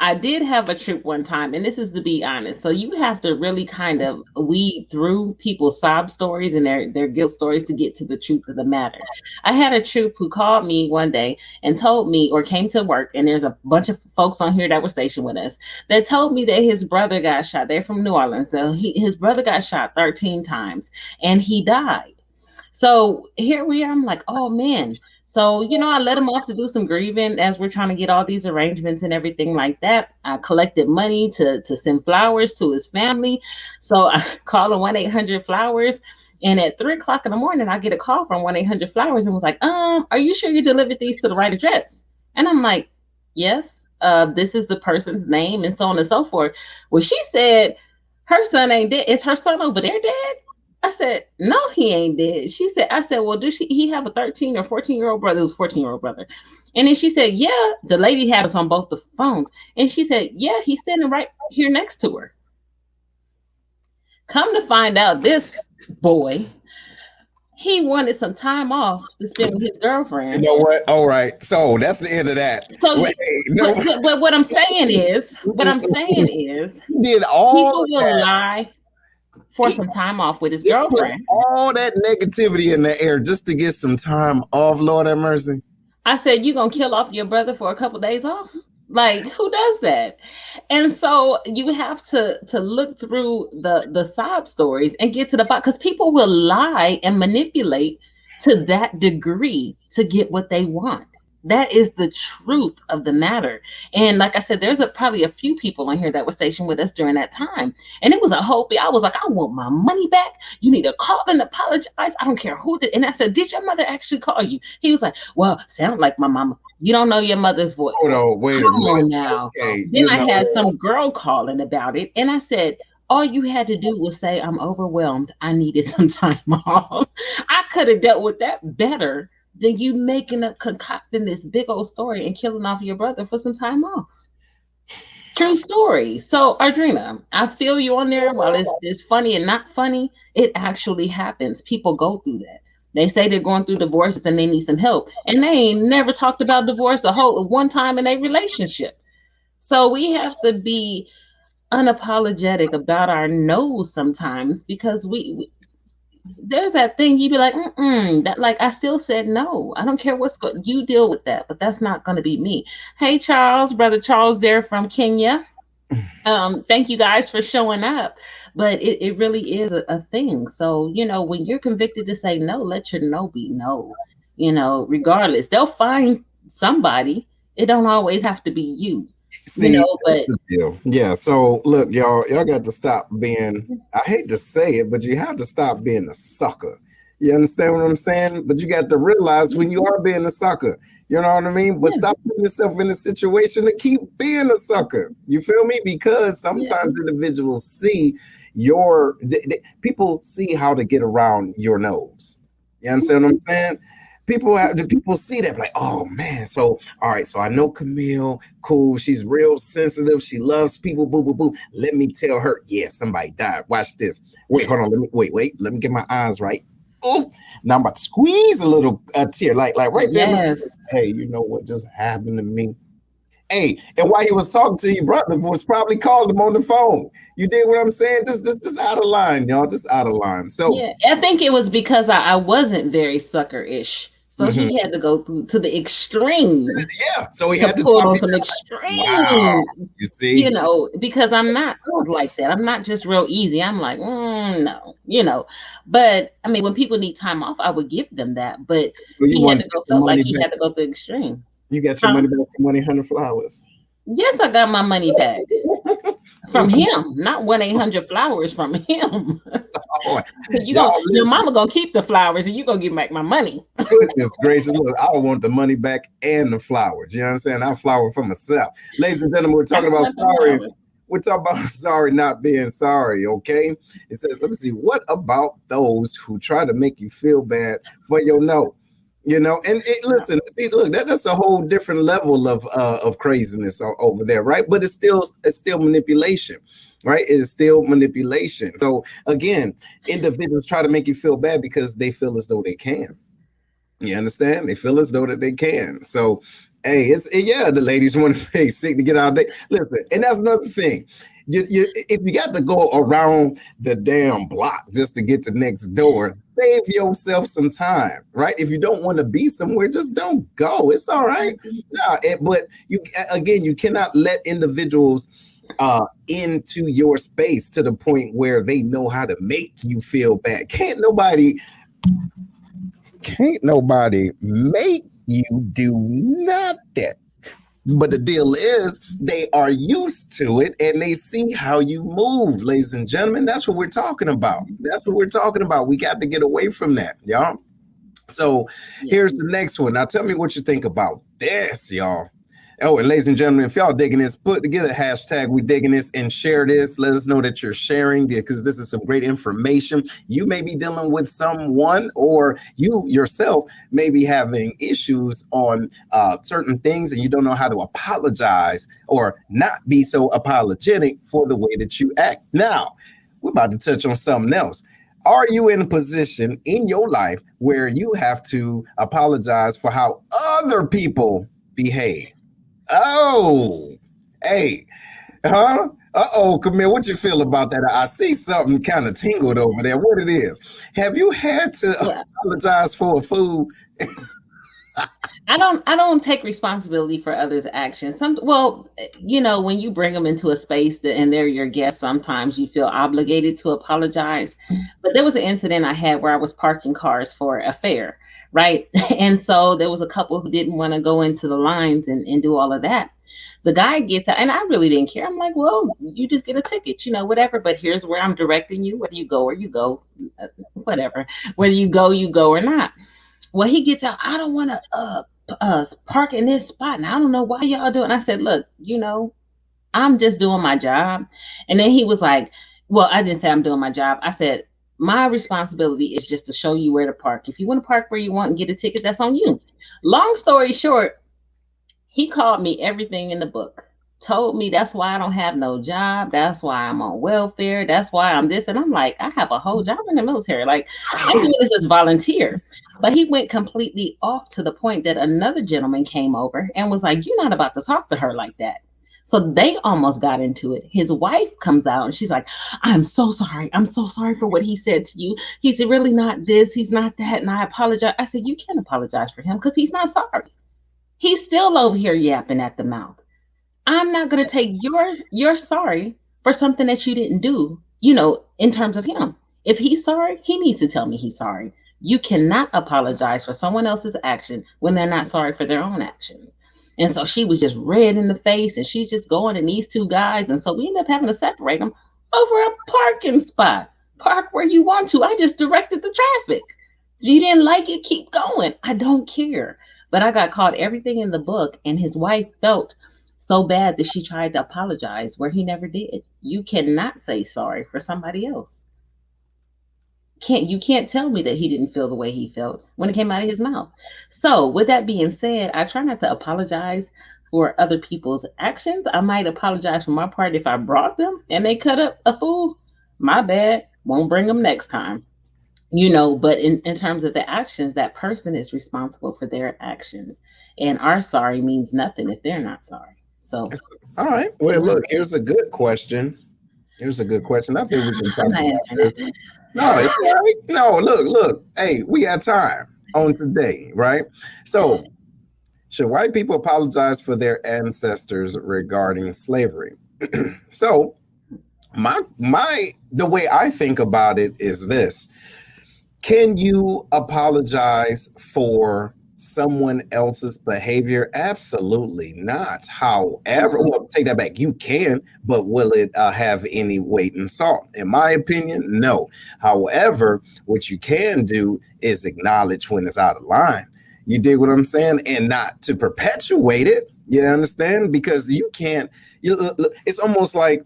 I did have a trip one time, and this is to be honest. So you have to really kind of weed through people's sob stories and their guilt stories to get to the truth of the matter. I had a troop who called me one day and told me, or came to work, and there's a bunch of folks on here that were stationed with us, that told me that his brother got shot. They're from New Orleans. So his brother got shot 13 times and he died. So here we are. I'm like, oh man. So, I let him off to do some grieving as we're trying to get all these arrangements and everything like that. I collected money to send flowers to his family. So I called 1-800-Flowers. And at 3:00 in the morning, I get a call from 1-800-Flowers and was like, are you sure you delivered these to the right address? And I'm like, yes, this is the person's name and so on and so forth. Well, she said her son ain't dead. Is her son over there dead? I said, no, he ain't dead. I said, well, he have a 13 or 14-year-old brother? It was a 14-year-old brother. And then she said, yeah, the lady had us on both the phones. And she said, yeah, he's standing right here next to her. Come to find out, this boy, he wanted some time off to spend with his girlfriend.
You know what? All right. So that's the end of that.
So, but what I'm saying is,
did all
people will lie for some time off with his girlfriend.
All that negativity in the air just to get some time off. Lord have mercy.
I said, you gonna kill off your brother for a couple of days off? Like, who does that? And so you have to look through the sob stories and get to the bottom, because people will lie and manipulate to that degree to get what they want. That is the truth of the matter. And like I said, there's probably a few people on here that were stationed with us during that time. And it was a whole I was like, I want my money back. You need to call and apologize. I don't care who did. And I said, did your mother actually call you? He was like, well, sound like my mama. You don't know your mother's voice.
Hold on, wait
Come
a minute.
on now.
Okay,
Then I had some girl calling about it. And I said, all you had to do was say, I'm overwhelmed. I needed some time off. I could have dealt with that better than you concocting this big old story and killing off your brother for some time off. True story. So, Ardrina, I feel you on there. While it's funny and not funny, it actually happens. People go through that. They say they're going through divorces and they need some help. And they ain't never talked about divorce one time in a relationship. So we have to be unapologetic about our no's sometimes, because we there's that thing you be like, that, like, I still said no. I don't care what's going. You deal with that, but that's not going to be me. Hey, Charles, brother Charles, there from Kenya. Thank you guys for showing up. But it really is a thing. So, when you're convicted to say no, let your no be no. Regardless, they'll find somebody. It don't always have to be you.
See,
but
yeah. So look, y'all got to stop being, I hate to say it, but you have to stop being a sucker. You understand what I'm saying? But you got to realize when you are being a sucker, you know what I mean? But stop putting yourself in a situation to keep being a sucker. You feel me? Because sometimes individuals see people see how to get around your nose. You understand what I'm saying? People see that like, oh man, so all right, so I know Camille, cool, she's real sensitive, she loves people, boo boo boo. Let me tell her, yeah, somebody died. Watch this. Wait, hold on, let me get my eyes right. Now I'm about to squeeze a little tear, like right there.
Yes.
Hey, you know what just happened to me? Hey, and while he was talking to your brother, was probably called him on the phone. You did what I'm saying? Just out of line, y'all. Just out of line. So
yeah, I think it was because I wasn't very sucker-ish. So he had to go through to the extreme.
Yeah. So he had to
pull on some extreme.
Wow. You see?
Because I'm not like that. I'm not just real easy. I'm like, no. But I mean, when people need time off, I would give them that. But he had to go to the extreme.
You got your money back from 1-800-Flowers.
Yes, I got my money back from him, not 1-800-Flowers from him. Your mama gonna keep the flowers, and you gonna give back my money.
Goodness gracious! Look, I want the money back and the flowers. You know what I'm saying? I flower for myself, ladies and gentlemen. We're talking about sorry. We're talking about sorry not being sorry. Okay, it says, let me see. What about those who try to make you feel bad for your no? And listen, see, look, that's a whole different level of craziness over there, right? But it's still manipulation, right? It is still manipulation. So again, individuals try to make you feel bad because they feel as though they can. You understand? They feel as though that they can. So, hey, the ladies want to pay sick to get out there. Listen, and that's another thing. If you got to go around the damn block just to get to next door, save yourself some time, right? If you don't want to be somewhere, just don't go. It's all right. But you cannot let individuals into your space to the point where they know how to make you feel bad. Can't nobody make you do nothing. But the deal is they are used to it and they see how you move, ladies and gentlemen. That's what we're talking about. We got to get away from that, y'all. So here's the next one. Now tell me what you think about this, y'all. Oh, and ladies and gentlemen, if y'all digging this, put together a hashtag we digging this and share this. Let us know that you're sharing, because this is some great information. You may be dealing with someone, or you yourself may be having issues on certain things, and you don't know how to apologize or not be so apologetic for the way that you act. Now, we're about to touch on something else. Are you in a position in your life where you have to apologize for how other people behave? Oh, hey, huh? Uh-oh, Camille, what you feel about that? I see something kind of tingled over there. What it is? Have you had to apologize for a food?
I don't take responsibility for others' actions. Well, when you bring them into a space and they're your guest, sometimes you feel obligated to apologize. But there was an incident I had where I was parking cars for a fair, right? And so there was a couple who didn't want to go into the lines and do all of that. The guy gets out, and I really didn't care. I'm like, well, you just get a ticket, whatever. But here's where I'm directing you, whether you go or you go, whatever. Whether you go or not. Well, he gets out. I don't want to park in this spot, and I don't know why y'all doing. I said, look, I'm just doing my job. And then he was like, well, I didn't say I'm doing my job. I said, my responsibility is just to show you where to park. If you want to park where you want and get a ticket, that's on you. Long story short, he called me everything in the book, told me that's why I don't have no job. That's why I'm on welfare. That's why I'm this. And I'm like, I have a whole job in the military. Like, I'm doing this as volunteer. But he went completely off to the point that another gentleman came over and was like, you're not about to talk to her like that. So they almost got into it. His wife comes out and she's like, I'm so sorry. I'm so sorry for what he said to you. He's really not this. He's not that. And I apologize. I said, you can't apologize for him because he's not sorry. He's still over here yapping at the mouth. I'm not going to take your sorry for something that you didn't do, in terms of him. If he's sorry, he needs to tell me he's sorry. You cannot apologize for someone else's action when they're not sorry for their own actions. And so she was just red in the face and she's just going in these two guys. And so we ended up having to separate them over a parking spot. Park where you want to. I just directed the traffic. If you didn't like it, keep going. I don't care. But I got caught everything in the book, and his wife felt so bad that she tried to apologize where he never did. You cannot say sorry for somebody else. You can't tell me that he didn't feel the way he felt when it came out of his mouth. So with that being said, I try not to apologize for other people's actions. I might apologize for my part if I brought them and they cut up a fool. My bad. Won't bring them next time. But in terms of the actions, that person is responsible for their actions. And our sorry means nothing if they're not sorry. So,
all right. Well, look, here's a good question. I think we can talk about this. No, it's all right. No, look. Hey, we got time on today, right? So, should white people apologize for their ancestors regarding slavery? So, the way I think about it is this. Can you apologize for someone else's behavior? Absolutely not. However, well, take that back. You can, but will it have any weight and salt? In my opinion, no. However, what you can do is acknowledge when it's out of line. You dig what I'm saying? And not to perpetuate it. You understand? Because you can't. It's almost like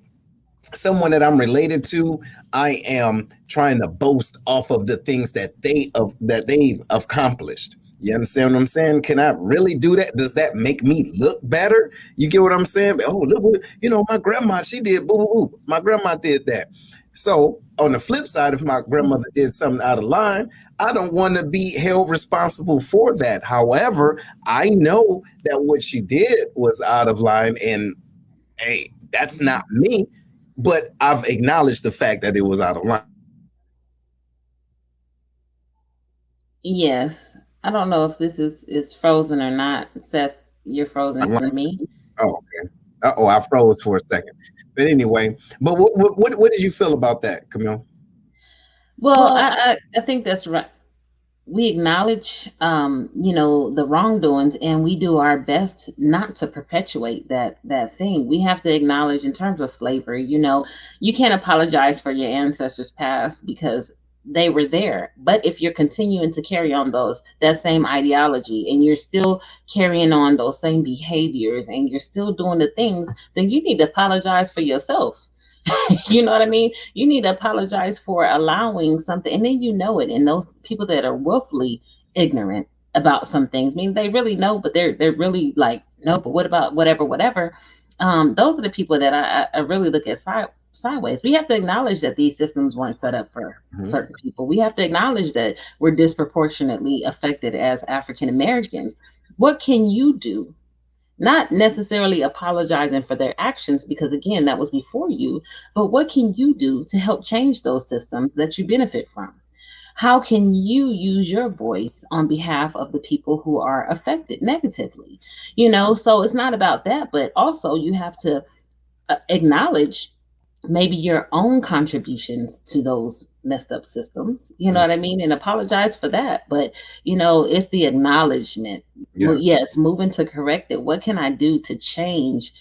someone that I'm related to, I am trying to boast off of the things that they've accomplished. You understand what I'm saying? Can I really do that? Does that make me look better? You get what I'm saying? Oh, look, my grandma, she did boo, boo, boo. My grandma did that. So on the flip side, if my grandmother did something out of line, I don't want to be held responsible for that. However, I know that what she did was out of line, and hey, that's not me. But I've acknowledged the fact that it was out of line.
Yes. I don't know if this is frozen or not. Seth, you're frozen to me.
Oh, okay. I froze for a second. But anyway, but what did you feel about that, Camille?
Well, I think that's right. We acknowledge the wrongdoings, and we do our best not to perpetuate that thing. We have to acknowledge, in terms of slavery, you can't apologize for your ancestors past because they were there. But if you're continuing to carry on that same ideology, and you're still carrying on those same behaviors, and you're still doing the things, then you need to apologize for yourself. You know what I mean? You need to apologize for allowing something, and then it. And those people that are willfully ignorant about some things, I mean, they really know, but they're really like, no, but what about whatever? Those are the people that I really look at sideways. We have to acknowledge that these systems weren't set up for certain people. We have to acknowledge that we're disproportionately affected as African Americans. What can you do? Not necessarily apologizing for their actions, because again, that was before you, but what can you do to help change those systems that you benefit from? how can you use your voice on behalf of the people who are affected negatively? So it's not about that, but also you have to acknowledge maybe your own contributions to those messed up systems,
Mm.
what I mean, and apologize for that. But it's the acknowledgement.
Yes.
Yes, moving to correct it. What can I do to change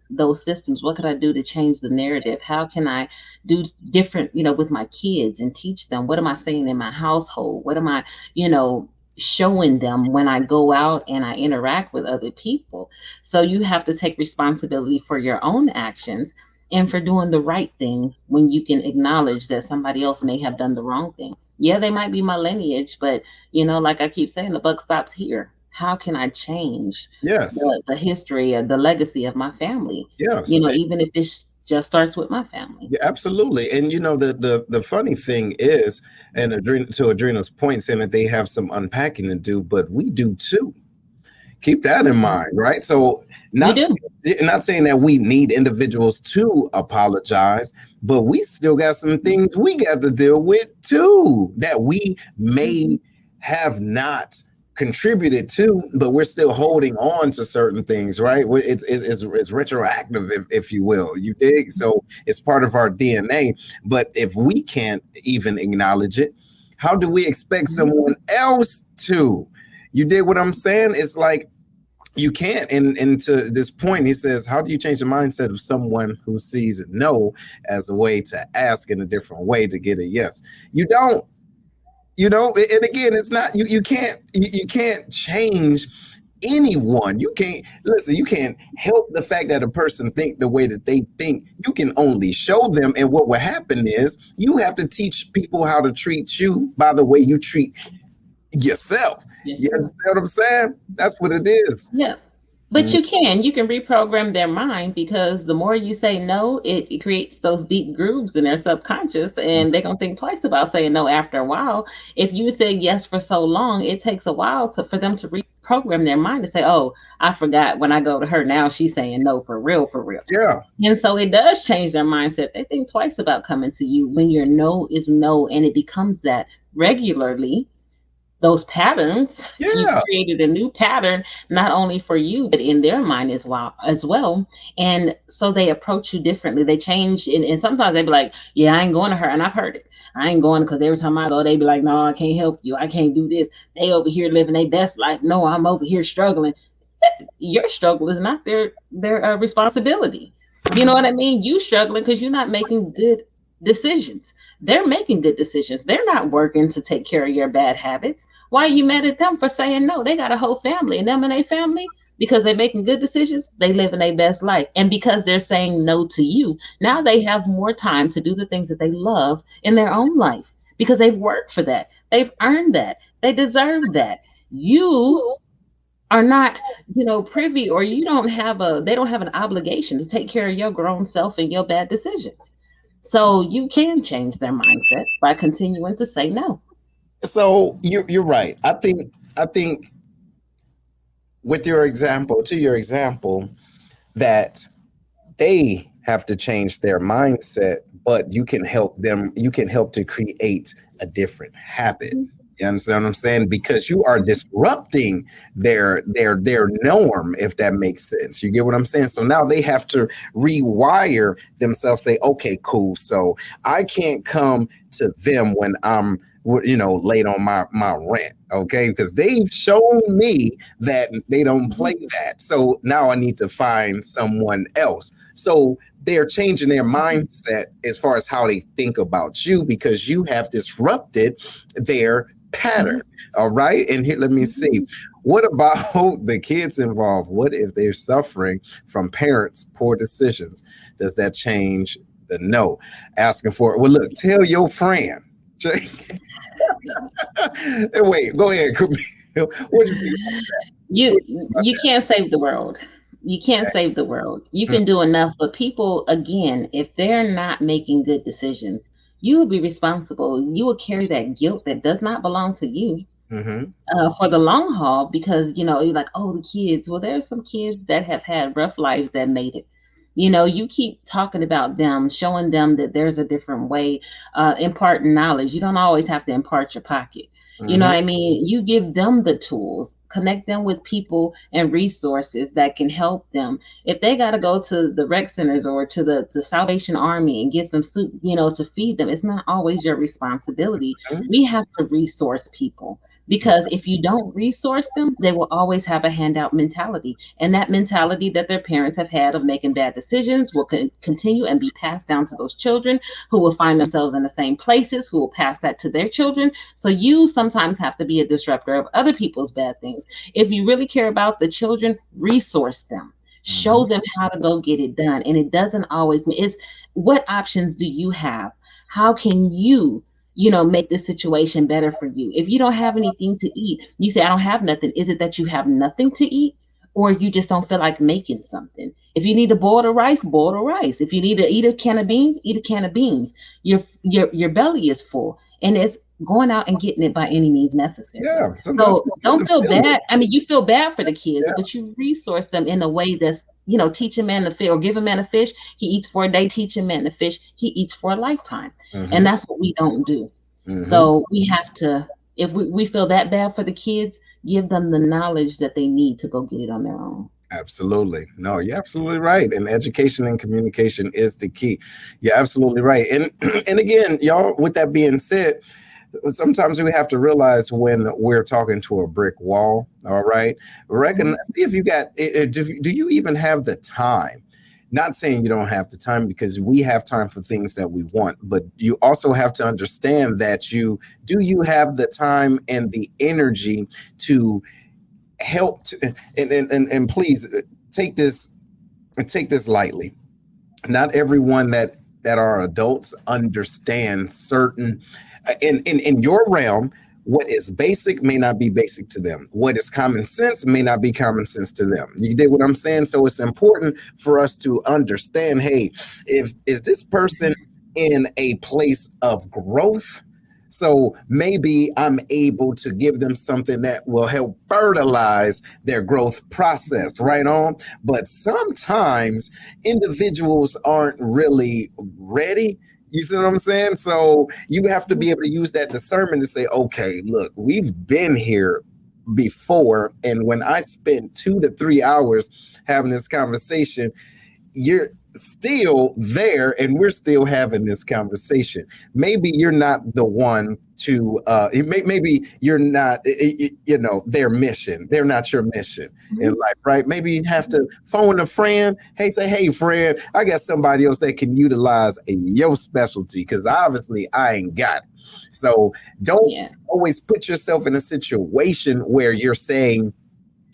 those systems? What can I do to change the narrative? How can I do different, with my kids and teach them? What am I saying in my household? What am I, you know showing them when I go out and I interact with other people? So you have to take responsibility for your own actions and for doing the right thing when you can acknowledge that somebody else may have done the wrong thing. Yeah, they might be my lineage, but like I keep saying, the buck stops here. How can I change
Yes.
the history of the legacy of my family?
Yes.
Even if it just starts with my family.
Yeah, absolutely. And the funny thing is, and to Adrena's point, saying that they have some unpacking to do, but we do too. Keep that in mind, right? So
We
not
do.
not saying that we need individuals to apologize, but we still got some things we got to deal with too that we may have not contributed to, but we're still holding on to certain things, right? It's retroactive, if you will. You dig? So it's part of our DNA. But if we can't even acknowledge it, how do we expect someone else to? You dig what I'm saying? It's like you can't. And to this point, he says, how do you change the mindset of someone who sees no as a way to ask in a different way to get a yes? You don't. And again, it's not you can't change anyone. You can't listen, you can't help the fact that a person think the way that they think. You can only show them, and what will happen is you have to teach people how to treat you by the way you treat yourself.
Yes,
You
sir.
understand what I'm saying? That's what it is.
Yeah. But you can reprogram their mind, because the more you say no, it creates those deep grooves in their subconscious, and they're gonna think twice about saying no after a while. If you say yes for so long, it takes a while for them to reprogram their mind to say, "Oh, I forgot when I go to her now, she's saying no for real, for real."
Yeah.
And so it does change their mindset. They think twice about coming to you when your no is no, and it becomes that regularly. Those patterns, you've
Yeah.
created a new pattern, not only for you but in their mind as well. And so they approach you differently. They change, and sometimes they be like, yeah, I ain't going to her. And I've heard it. I ain't going, because every time I go, they be like, no, I can't help you, I can't do this. They over here living their best life. No, I'm over here struggling. Your struggle is not their responsibility. You know what I mean? You struggling because you're not making good decisions. They're making good decisions. They're not working to take care of your bad habits. Why are you mad at them for saying no? They got a whole family, and them and their family, because they're making good decisions, they living their best life. And because they're saying no to you, now they have more time to do the things that they love in their own life, because they've worked for that. They've earned that. They deserve that. You are not, privy, or they don't have an obligation to take care of your grown self and your bad decisions. So you can change their mindset by continuing to say no.
So you're right. I think with your example, that they have to change their mindset, but you can help them. You can help to create a different habit. You understand what I'm saying? Because you are disrupting their norm, if that makes sense. You get what I'm saying? So now they have to rewire themselves, say, okay, cool. So I can't come to them when I'm late on my rent, okay? Because they've shown me that they don't play that. So now I need to find someone else. So they're changing their mindset as far as how they think about you, because you have disrupted their pattern. All right. And here, let me see. What about the kids involved? What if they're suffering from parents' poor decisions? Does that change the no? Asking for it. Well, look, tell your friend. Wait, go ahead. What do you think?
You can't save the world. You can't save the world. You can do enough, but people, again, if they're not making good decisions, you will be responsible. You will carry that guilt that does not belong to you for the long haul, because you're like, oh, the kids. Well, there's some kids that have had rough lives that made it. You keep talking about them, showing them that there's a different way, imparting knowledge. You don't always have to impart your pocket. You know
Mm-hmm.
what I mean? You give them the tools, connect them with people and resources that can help them. If they got to go to the rec centers or to the Salvation Army and get some soup, to feed them, it's not always your responsibility. We have to resource people, because if you don't resource them, they will always have a handout mentality. And that mentality that their parents have had of making bad decisions will continue and be passed down to those children, who will find themselves in the same places, who will pass that to their children. So you sometimes have to be a disruptor of other people's bad things. If you really care about the children, resource them. Show them how to go get it done. And it doesn't always mean, it's what options do you have? How can you make this situation better for you? If you don't have anything to eat, you say, I don't have nothing. Is it that you have nothing to eat, or you just don't feel like making something? If you need to boil the rice, boil the rice. If you need to eat a can of beans, eat a can of beans. Your belly is full, and it's going out and getting it by any means necessary.
Yeah. Sometimes
So don't feel
feel it.
bad. I mean, you feel bad for the kids,
Yeah.
but you resource them in a way that's, teach a man to fish, or give a man a fish. He eats for a day. Teach a man to fish. He eats for a lifetime. And that's what we don't do. So we have to, if we feel that bad for the kids, give them the knowledge that they need to go get it on their own.
Absolutely. No, you're absolutely right. And education and communication is the key. You're absolutely right. And and again, y'all, with that being said, sometimes we have to realize when we're talking to a brick wall. All right. See if you got, do you even have the time? Not saying you don't have the time, because we have time for things that we want, but you also have to understand that you have the time and the energy to help and please take this lightly. Not everyone that are adults understand certain in your realm. What is basic may not be basic to them. What is common sense may not be common sense to them. You get what I'm saying? So it's important for us to understand, hey, is this person in a place of growth? So maybe I'm able to give them something that will help fertilize their growth process, right on. But sometimes individuals aren't really ready. You see what I'm saying? So you have to be able to use that discernment to say, okay, look, we've been here before. And when I spent 2 to 3 hours having this conversation, you're still there and we're still having this conversation. Maybe you're not the one to maybe you're not their mission. They're not your mission in life, right? Maybe you have to phone a friend. Hey friend, I got somebody else that can utilize your specialty, because obviously I ain't got it. So don't always put yourself in a situation where you're saying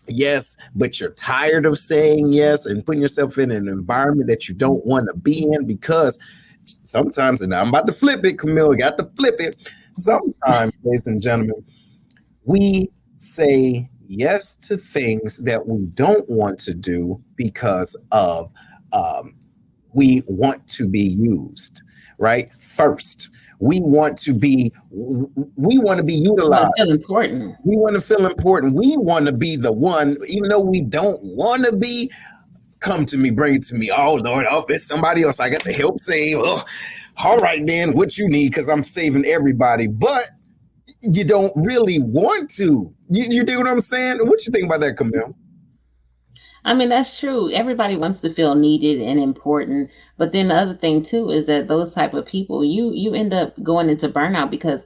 yes, but you're tired of saying yes and putting yourself in an environment that you don't want to be in, because sometimes, and I'm about to flip it, Camille, got to flip it. Sometimes, ladies and gentlemen, we say yes to things that we don't want to do because of we want to be used, right? First, we want to be utilized.
Feel important.
We want to feel important. We want to be the one, even though we don't want to be. Come to me, bring it to me. Oh Lord, it's somebody else. I got to help save. Oh, all right, then, what you need? Because I'm saving everybody, but you don't really want to. You do what I'm saying? What you think about that, Camille?
I mean, that's true. Everybody wants to feel needed and important. But then the other thing too is that those type of people, you end up going into burnout, because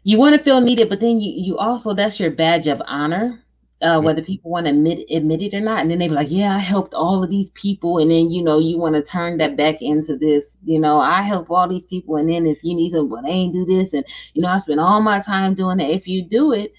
you want to feel needed, but then you also, that's your badge of honor, whether people want to admit it or not. And then they be like, yeah, I helped all of these people. And then, you want to turn that back into this, I help all these people. And then if you need some, well, they ain't do this. And, I spend all my time doing that. If you do it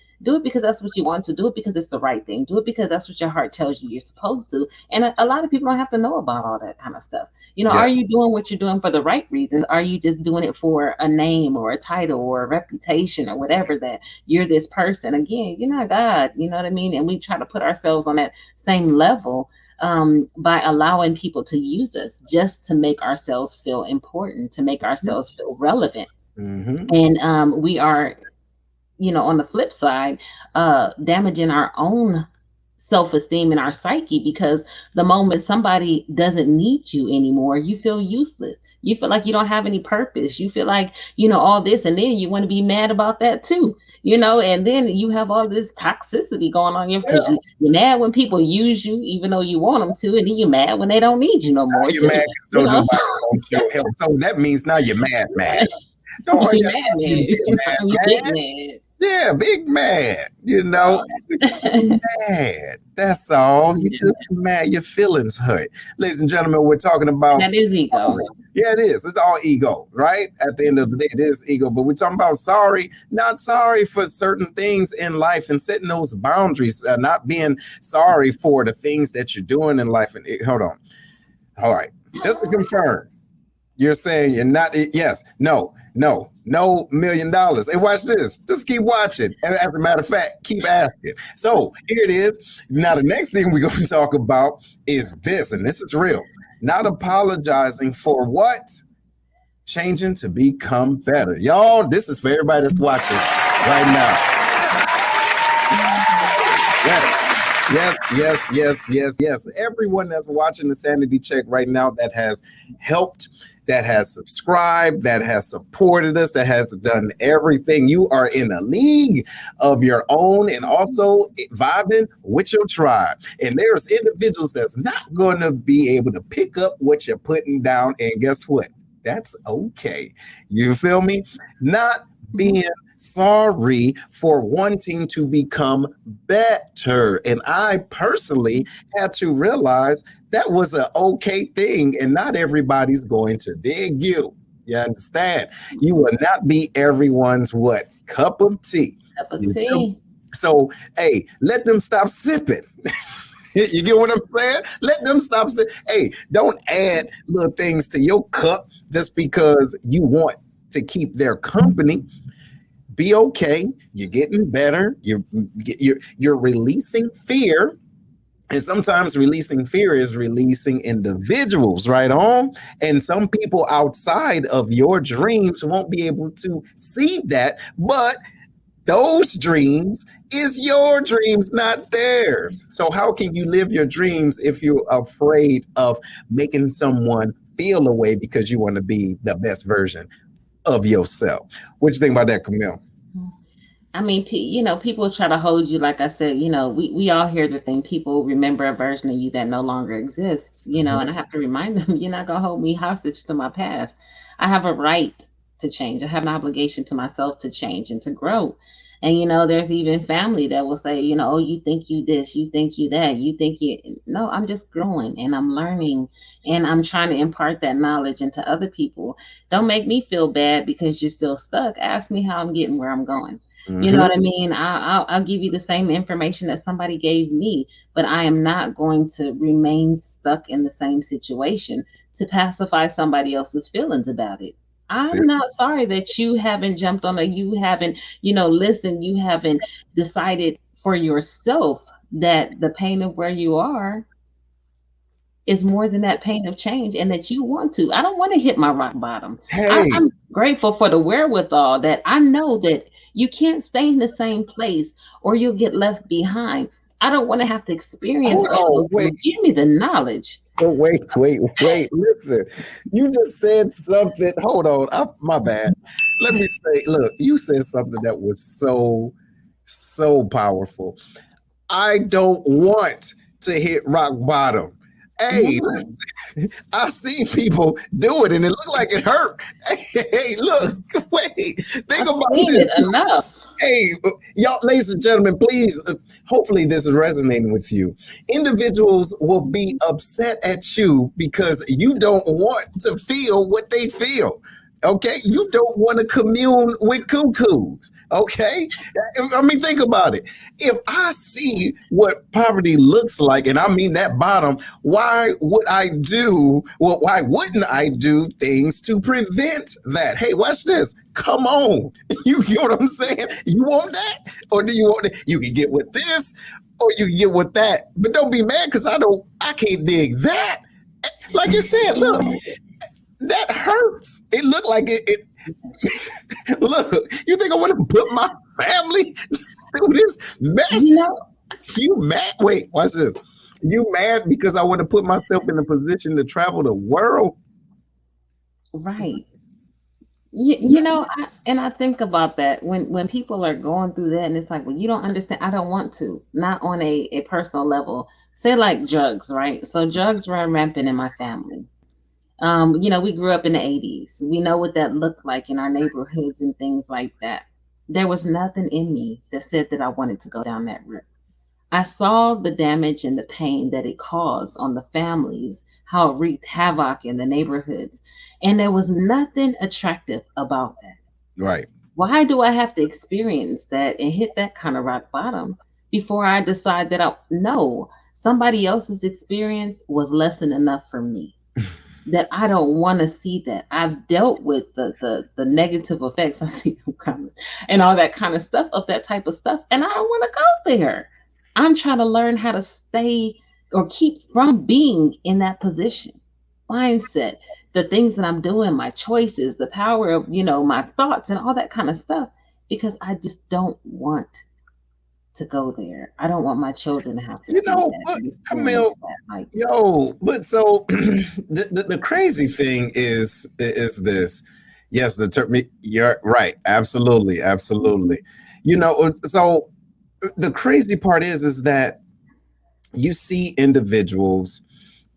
because that's what you want to do, it because it's the right thing. Do it because that's what your heart tells you you're supposed to. And a lot of people don't have to know about all that kind of stuff. Are you doing what you're doing for the right reasons? Are you just doing it for a name or a title or a reputation or whatever, that you're this person? Again, you're not God, you know what I mean? And we try to put ourselves on that same level by allowing people to use us just to make ourselves feel important, to make ourselves feel relevant. And we are, on the flip side, damaging our own self-esteem in our psyche, because the moment somebody doesn't need you anymore, you feel useless. You feel like you don't have any purpose. You feel like, all this, and then you want to be mad about that too, and then you have all this toxicity going on here because you're mad when people use you, even though you want them to, and then you're mad when they don't need you no more.
You're mad because
You know,
nobody wants your help. So that means now you're mad. Don't
you're mad, man. You get mad.
Yeah, big mad, mad. That's all. You just mad. Your feelings hurt. Ladies and gentlemen, we're talking about
that is ego.
Yeah, it is. It's all ego, right? At the end of the day, it is ego. But we're talking about not sorry for certain things in life and setting those boundaries, not being sorry for the things that you're doing in life. And hold on. All right. Just to confirm, you're saying you're not, yes, no, $1 million. Hey, watch this. Just keep watching. And as a matter of fact, keep asking. So here it is. Now, the next thing we're going to talk about is this, and this is real. Not apologizing for what? Changing to become better. Y'all, this is for everybody that's watching right now. Yes. Everyone that's watching the Sanity Check right now that has helped, that has subscribed, that has supported us, that has done everything. You are in a league of your own and also vibing with your tribe. And there's individuals that's not going to be able to pick up what you're putting down. And guess what? That's okay. You feel me? Not being sorry for wanting to become better. And I personally had to realize that was an okay thing, and not everybody's going to dig you. You understand? You will not be everyone's what? Cup of tea.
Cup of tea.
So, hey, let them stop sipping. You get what I'm saying? Let them stop sipping. Hey, don't add little things to your cup just because you want to keep their company. Be okay. You're getting better. You're releasing fear. And sometimes releasing fear is releasing individuals, right on? And some people outside of your dreams won't be able to see that, but those dreams is your dreams, not theirs. So how can you live your dreams if you're afraid of making someone feel a way because you want to be the best version of yourself? What do you think about that, Camille?
I mean, people try to hold you. Like I said, we all hear the thing. People remember a version of you that no longer exists, and I have to remind them, you're not going to hold me hostage to my past. I have a right to change. I have an obligation to myself to change and to grow. And, there's even family that will say, oh, you think you this, you think you that, no, I'm just growing and I'm learning and I'm trying to impart that knowledge into other people. Don't make me feel bad because you're still stuck. Ask me how I'm getting where I'm going. Mm-hmm. You know what I mean? I'll give you the same information that somebody gave me, but I am not going to remain stuck in the same situation to pacify somebody else's feelings about it. I'm not sorry that you haven't jumped on you haven't, listened, you haven't decided for yourself that the pain of where you are is more than that pain of change and that you want to. I don't want to hit my rock bottom.
Hey.
I'm grateful for the wherewithal that I know that you can't stay in the same place or you'll get left behind. I don't want to have to experience all those things. Give me the knowledge.
Oh, wait. Listen, you just said something. Hold on. My bad. Let me say, look, you said something that was so powerful. I don't want to hit rock bottom. Hey, listen, I've seen people do it and it looked like it hurt. Hey, look, wait, think about
it enough.
Hey, y'all, ladies and gentlemen, please, hopefully this is resonating with you. Individuals will be upset at you because you don't want to feel what they feel. Okay, you don't want to commune with cuckoos. Okay, I mean, think about it. If I see what poverty looks like, and I mean that bottom, why wouldn't I do things to prevent that? Hey, watch this. Come on, you get what I'm saying? You want that, or do you want it? You can get with this, or you can get with that. But don't be mad because I can't dig that. Like you said, look. That hurts. It looked like it. Look, you think I want to put my family through this mess? You mad? Wait, watch this. You mad because I want to put myself in a position to travel the world?
Right. I think about that when people are going through that, and it's like, well, you don't understand. I don't want to, not on a personal level. Say like drugs, right? So drugs run rampant in my family. We grew up in the 80s. We know what that looked like in our neighborhoods and things like that. There was nothing in me that said that I wanted to go down that route. I saw the damage and the pain that it caused on the families, how it wreaked havoc in the neighborhoods. And there was nothing attractive about that.
Right.
Why do I have to experience that and hit that kind of rock bottom before I decide that no, somebody else's experience was less than enough for me? That I don't want to see that. I've dealt with the negative effects. I see them coming and all that kind of stuff of that type of stuff. And I don't want to go there. I'm trying to learn how to stay or keep from being in that position. Mindset, the things that I'm doing, my choices, the power of, my thoughts and all that kind of stuff, because I just don't want to go there. I don't want my children to have to see that and experience that. Like,
but so the crazy thing is this. Yes, you're right. Absolutely. So the crazy part is that you see individuals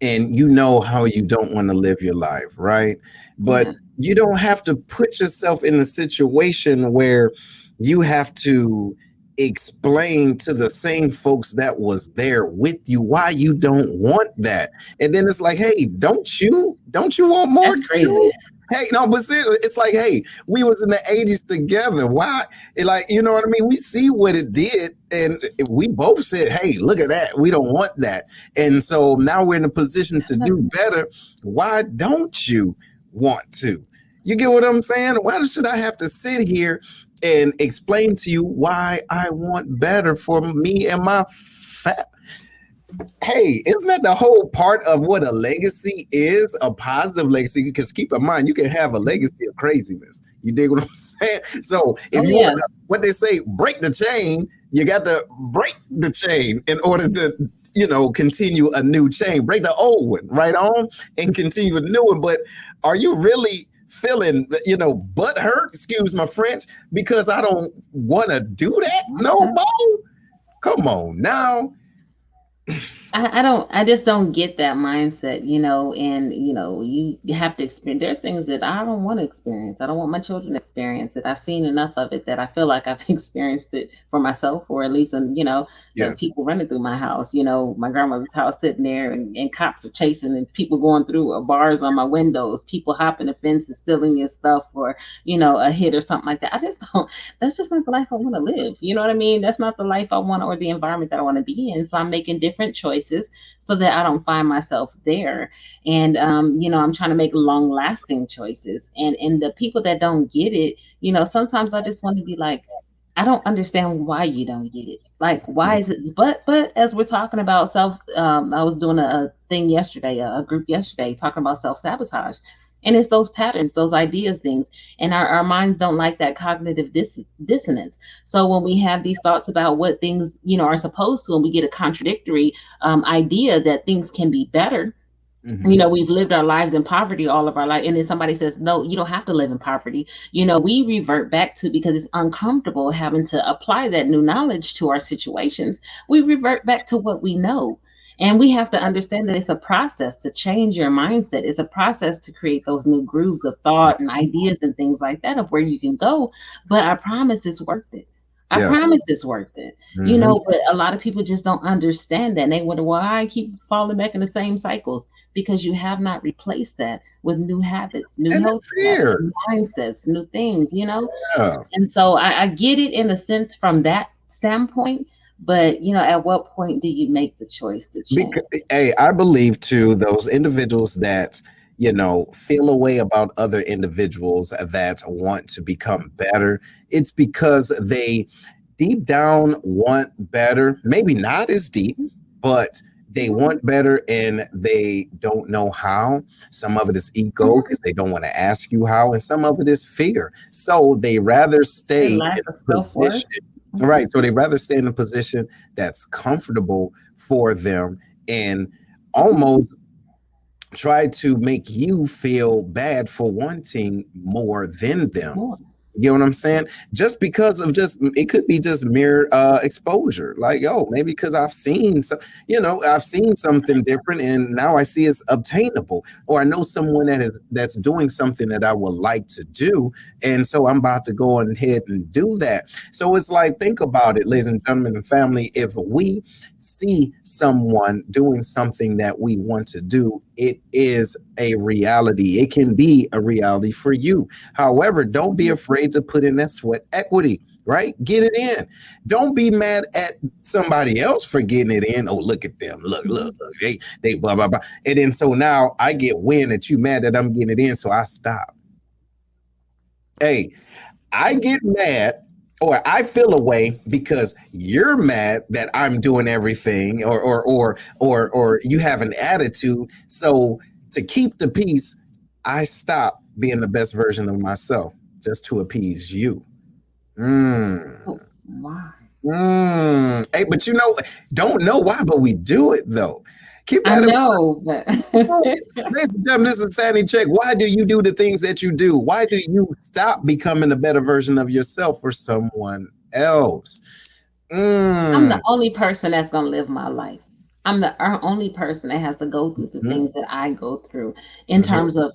and you know how you don't want to live your life, right? But you don't have to put yourself in a situation where you have to explain to the same folks that was there with you why you don't want that. And then it's like, hey, don't you want more?
That's crazy.
Hey, no, but seriously, it's like, hey, we was in the 80s together. Why? Like, you know what I mean? We see what it did, and we both said, hey, look at that. We don't want that. And so now we're in a position to do better. Why don't you want to? You get what I'm saying? Why should I have to sit here and explain to you why I want better for me and my Hey, isn't that the whole part of what a legacy is? A positive legacy? Because keep in mind, you can have a legacy of craziness. You dig what I'm saying? So if you want to, what they say, break the chain, you got to break the chain in order to, continue a new chain. Break the old one right on and continue a new one. But are you really feeling, butt hurt, excuse my French, because I don't want to do that no more? Come on now.
I just don't get that mindset, and you have to experience. There's things that I don't want to experience. I don't want my children to experience it. I've seen enough of it that I feel like I've experienced it for myself, or at least the people running through my house, my grandmother's house, sitting there and cops are chasing and people going through bars on my windows, people hopping the fence and stealing your stuff, or a hit or something like that. That's just not the life I want to live. You know what I mean? That's not the life I want, or the environment that I want to be in. So I'm making different choices so that I don't find myself there. And, I'm trying to make long lasting choices. And the people that don't get it, sometimes I just want to be like, I don't understand why you don't get it. Like, why is it? But as we're talking about I was doing a thing yesterday, a group yesterday, talking about self-sabotage. And it's those patterns, those ideas, things. And our minds don't like that cognitive dissonance. So when we have these thoughts about what things, are supposed to, and we get a contradictory idea that things can be better, we've lived our lives in poverty all of our life. And then somebody says, no, you don't have to live in poverty. We revert back to, because it's uncomfortable having to apply that new knowledge to our situations. We revert back to what we know. And we have to understand that it's a process to change your mindset. It's a process to create those new grooves of thought and ideas and things like that of where you can go. But I promise it's worth it. I promise it's worth it. But a lot of people just don't understand that. And they wonder why I keep falling back in the same cycles, because you have not replaced that with new habits, new health habits, new mindsets, new things, And so I get it in a sense from that standpoint. But, at what point do you make the choice to change?
I believe, too, those individuals that, feel a way about other individuals that want to become better, it's because they deep down want better, maybe not as deep, but they want better and they don't know how. Some of it is ego because they don't want to ask you how, and some of it is fear. So they rather stay in a position. Right. So they rather stay in a position that's comfortable for them and almost try to make you feel bad for wanting more than them.
More.
You know what I'm saying? Just because of just it could be just mere exposure. Like, yo, maybe because I've seen some, I've seen something different and now I see it's obtainable. Or I know someone that's doing something that I would like to do. And so I'm about to go on ahead and do that. So it's like, think about it, ladies and gentlemen and family. If we see someone doing something that we want to do, it is a reality. It can be a reality for you. However, don't be afraid to put in that sweat equity, right? Get it in. Don't be mad at somebody else for getting it in. Oh, look at them. Look. They blah, blah, blah. And then so now I get wind that you mad that I'm getting it in. So I stop. Hey, I get mad or I feel a way because you're mad that I'm doing everything or you have an attitude. So to keep the peace, I stop being the best version of myself just to appease you.
Oh, why?
Hey, but don't know why, but we do it though. Keep
I
that in
know, but
Ladies and gentlemen, this is Sanity Check. Why do you do the things that you do? Why do you stop becoming a better version of yourself for someone else?
I'm the only person that's going to live my life. I'm the only person that has to go through the things that I go through in terms of,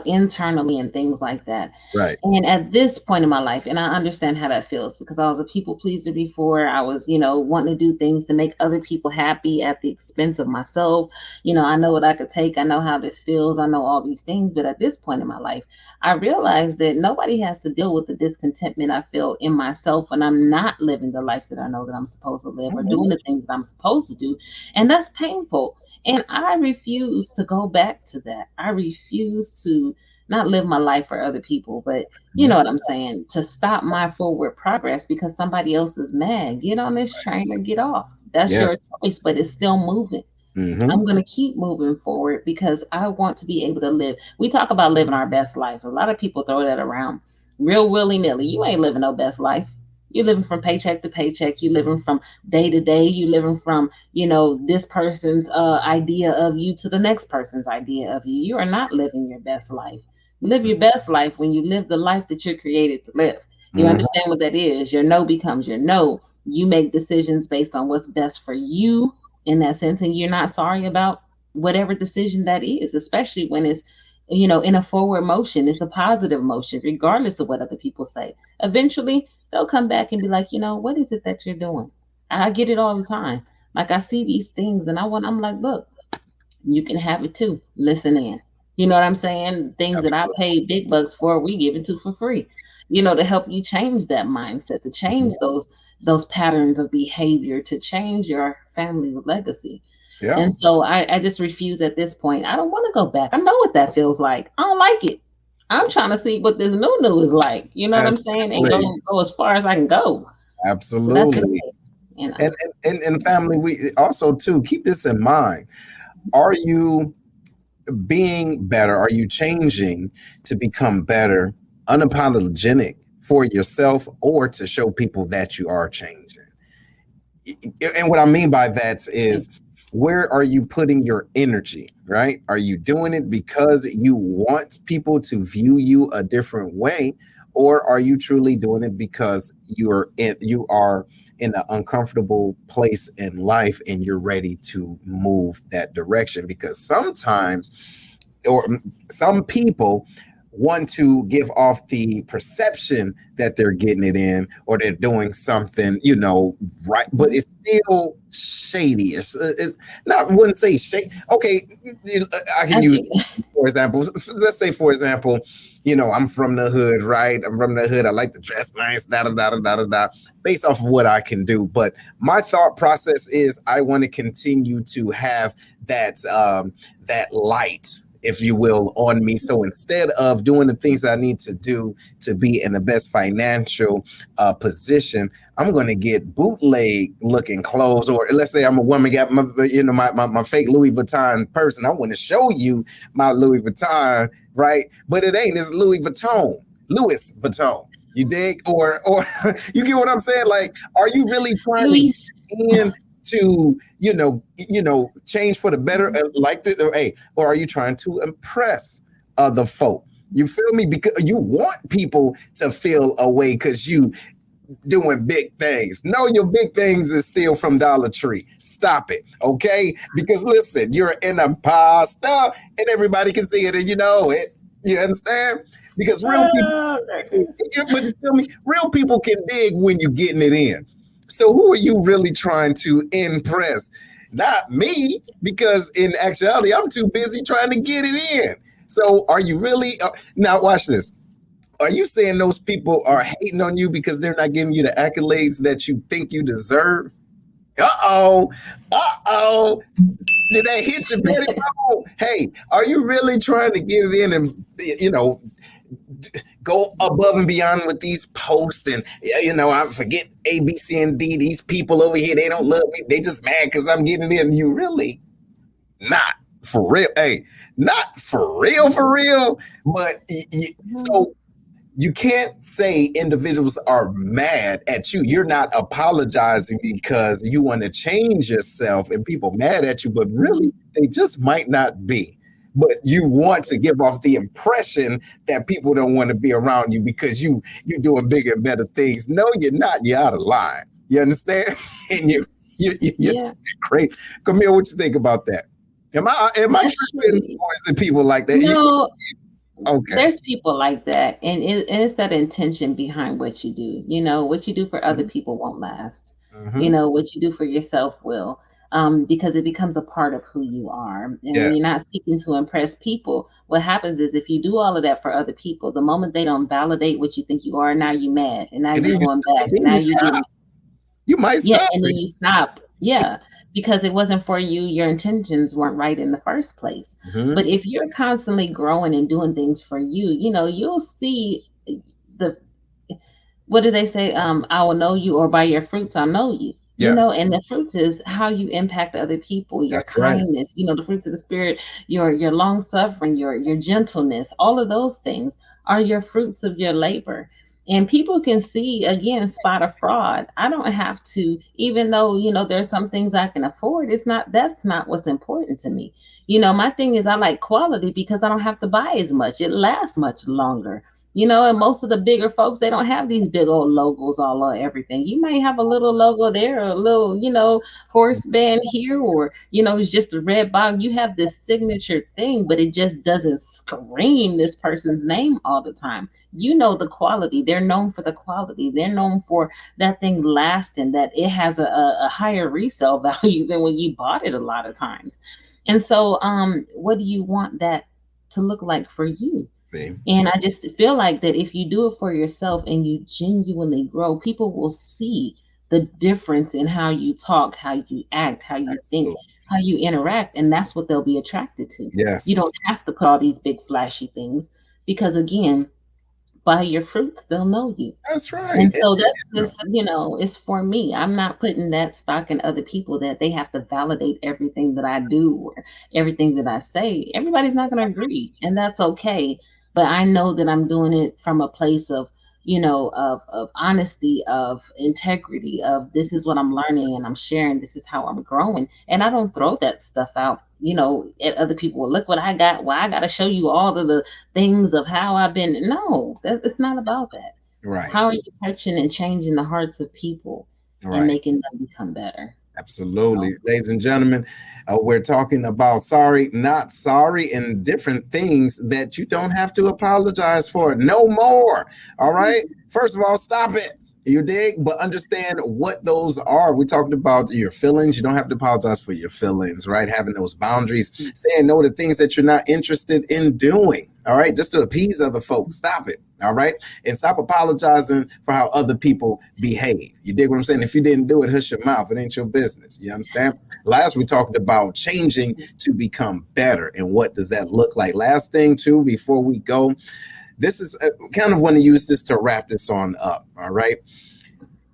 internally and things like that.
Right.
And at this point in my life, and I understand how that feels because I was a people pleaser before. I was, wanting to do things to make other people happy at the expense of myself. I know what I could take. I know how this feels. I know all these things. But at this point in my life, I realized that nobody has to deal with the discontentment I feel in myself when I'm not living the life that I know that I'm supposed to live or doing the things that I'm supposed to do. And that's painful. And I refuse to go back to that. I refuse to not live my life for other people, but you know what I'm saying? To stop my forward progress because somebody else is mad. Get on this train or get off. That's your choice, but it's still moving. I'm going to keep moving forward because I want to be able to live. We talk about living our best life. A lot of people throw that around real willy-nilly. You ain't living no best life. You're living from paycheck to paycheck. You're living from day to day. You're living from, this person's idea of you to the next person's idea of you. You are not living your best life. You live your best life when you live the life that you're created to live. You understand what that is? Your no becomes your no. You make decisions based on what's best for you in that sense, and you're not sorry about whatever decision that is, especially when it's, in a forward motion. It's a positive motion, regardless of what other people say. Eventually, they'll come back and be like, what is it that you're doing? I get it all the time. Like I see these things and I'm like, look, you can have it too. Listen in. You know what I'm saying? Things that I paid big bucks for, we give it to for free, to help you change that mindset, to change those patterns of behavior, to change your family's legacy. Yeah. And so I just refuse at this point. I don't want to go back. I know what that feels like. I don't like it. I'm trying to see what this new is like. You know what I'm saying? And go as far as I can go.
Absolutely. And family, we also too keep this in mind. Are you being better? Are you changing to become better, unapologetic for yourself, or to show people that you are changing? And what I mean by that is, where are you putting your energy, right? Are you doing it because you want people to view you a different way? Or are you truly doing it because you are in an uncomfortable place in life and you're ready to move that direction? Because sometimes, or some people want to give off the perception that they're getting it in or they're doing something, right, but it's still shady. It's not, I wouldn't say shady. Okay, I can use, for example, let's say, for example, I'm from the hood, right? I'm from the hood. I like to dress nice, based off of what I can do. But my thought process is I want to continue to have that light, if you will, on me. So instead of doing the things I need to do to be in the best financial position, I'm going to get bootleg looking clothes. Or let's say I'm a woman, got my fake Louis Vuitton person. I want to show you my Louis Vuitton, right? But it ain't. It's Louis Vuitton. You You dig? Or you get what I'm saying? Like, are you really trying to
Luis.
get in to, change for the better? Like this, or are you trying to impress other folk? You feel me? Because you want people to feel a way because you doing big things. No, your big things is still from Dollar Tree. Stop it, okay? Because listen, you're an imposter and everybody can see it and you know it. You understand? Because real people, but you feel me? Real people can dig when you're getting it in. So who are you really trying to impress? Not me, because in actuality, I'm too busy trying to get it in. So are you really? Now watch this. Are you saying those people are hating on you because they're not giving you the accolades that you think you deserve? Uh-oh. Did that hit you, Betty? Hey, are you really trying to get in and, go above and beyond with these posts? And, I forget A, B, C, and D. These people over here, they don't love me. They just mad because I'm getting in. You really not for real. Hey, not for real. But so you can't say individuals are mad at you. You're not apologizing because you want to change yourself and people mad at you, but really they just might not be. But you want to give off the impression that people don't want to be around you because you're doing bigger and better things. No, you're not. You're out of line. You understand? And you're crazy. Camille, what you think about that? Am I tripping, or is it people like that?
No.
Okay.
There's people like that, and it's that intention behind what you do. What you do for other people won't last. What you do for yourself will, because it becomes a part of who you are. And when you're not seeking to impress people, what happens is if you do all of that for other people, the moment they don't validate what you think you are, now you're mad, and now you're going back, and now
you might stop.
And then you stop. Yeah. Because it wasn't for you, your intentions weren't right in the first place. But if you're constantly growing and doing things for you, you'll see what do they say? I will know you, or by your fruits, I'll know you. And the fruits is how you impact other people, your kindness, the fruits of the spirit, your long suffering, your gentleness, all of those things are your fruits of your labor. And people can see, again, spot a fraud. I don't have to, even though, there's some things I can afford. That's not what's important to me. My thing is I like quality because I don't have to buy as much. It lasts much longer. And most of the bigger folks, they don't have these big old logos all over everything. You might have a little logo there, or a little, horse band here, or, it's just a red box. You have this signature thing, but it just doesn't scream this person's name all the time. The quality. They're known for the quality. They're known for that thing lasting, that it has a higher resale value than when you bought it a lot of times. And so what do you want that to look like for you? And I just feel like that if you do it for yourself and you genuinely grow, people will see the difference in how you talk, how you act, how you think, how you interact. And that's what they'll be attracted to.
Yes.
You don't have to put all these big flashy things because, again, by your fruits, they'll know you.
That's right.
And so that's just, it's for me. I'm not putting that stock in other people that they have to validate everything that I do or everything that I say. Everybody's not going to agree, and that's okay. But I know that I'm doing it from a place of, of honesty, of integrity, of this is what I'm learning and I'm sharing. This is how I'm growing. And I don't throw that stuff out, at other people. Well, look what I got. Well, I got to show you all of the things of how I've been. No, it's not about that.
Right.
How are you touching and changing the hearts of people and making them become better?
Absolutely. Ladies and gentlemen, we're talking about sorry, not sorry, and different things that you don't have to apologize for no more. All right. First of all, stop it. You dig? But understand what those are. We talked about your feelings. You don't have to apologize for your feelings, right? Having those boundaries, saying no to things that you're not interested in doing. All right. Just to appease other folks. Stop it. All right. And stop apologizing for how other people behave. You dig what I'm saying? If you didn't do it, hush your mouth. It ain't your business. You understand? Last, we talked about changing to become better. And what does that look like? Last thing, too, before we go, this is kind of want to use this to wrap this on up. All right.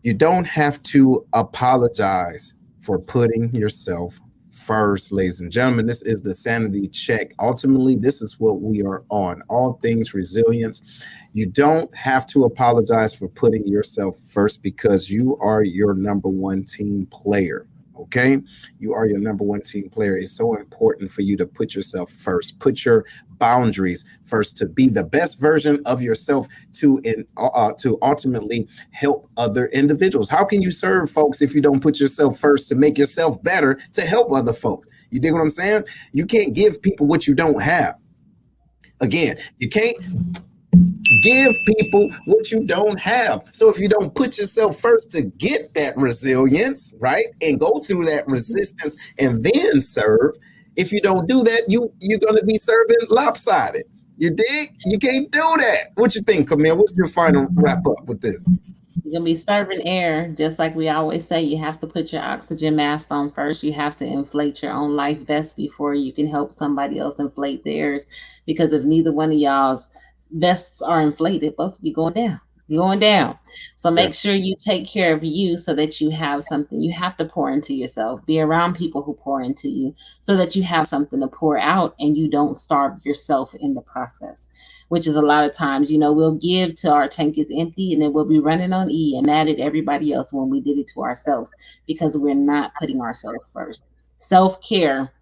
You don't have to apologize for putting yourself first, ladies and gentlemen. This is the Sanity Check. Ultimately, this is what we are on, all things resilience. You don't have to apologize for putting yourself first because you are your number one team player. Okay, you are your number one team player. It's so important for you to put yourself first, put your boundaries first, to be the best version of yourself, to ultimately help other individuals. How can you serve folks if you don't put yourself first to make yourself better to help other folks? You dig what I'm saying? You can't give people what you don't have. Again, you can't give people what you don't have. So if you don't put yourself first to get that resilience, right, and go through that resistance and then serve, if you don't do that, you're going to be serving lopsided. You dig? You can't do that. What you think, Camille? What's your final wrap up with this?
You're gonna be serving air, just like we always say. You have to put your oxygen mask on first. You have to inflate your own life vest before you can help somebody else inflate theirs. Because if neither one of y'all's vests are inflated, both of you going down. You're going down. So
Yeah.
make sure you take care of you so that you have something. You have to pour into yourself. Be around people who pour into you so that you have something to pour out and you don't starve yourself in the process. Which is a lot of times, we'll give till our tank is empty and then we'll be running on E and mad at everybody else when we did it to ourselves because we're not putting ourselves first. Self-care,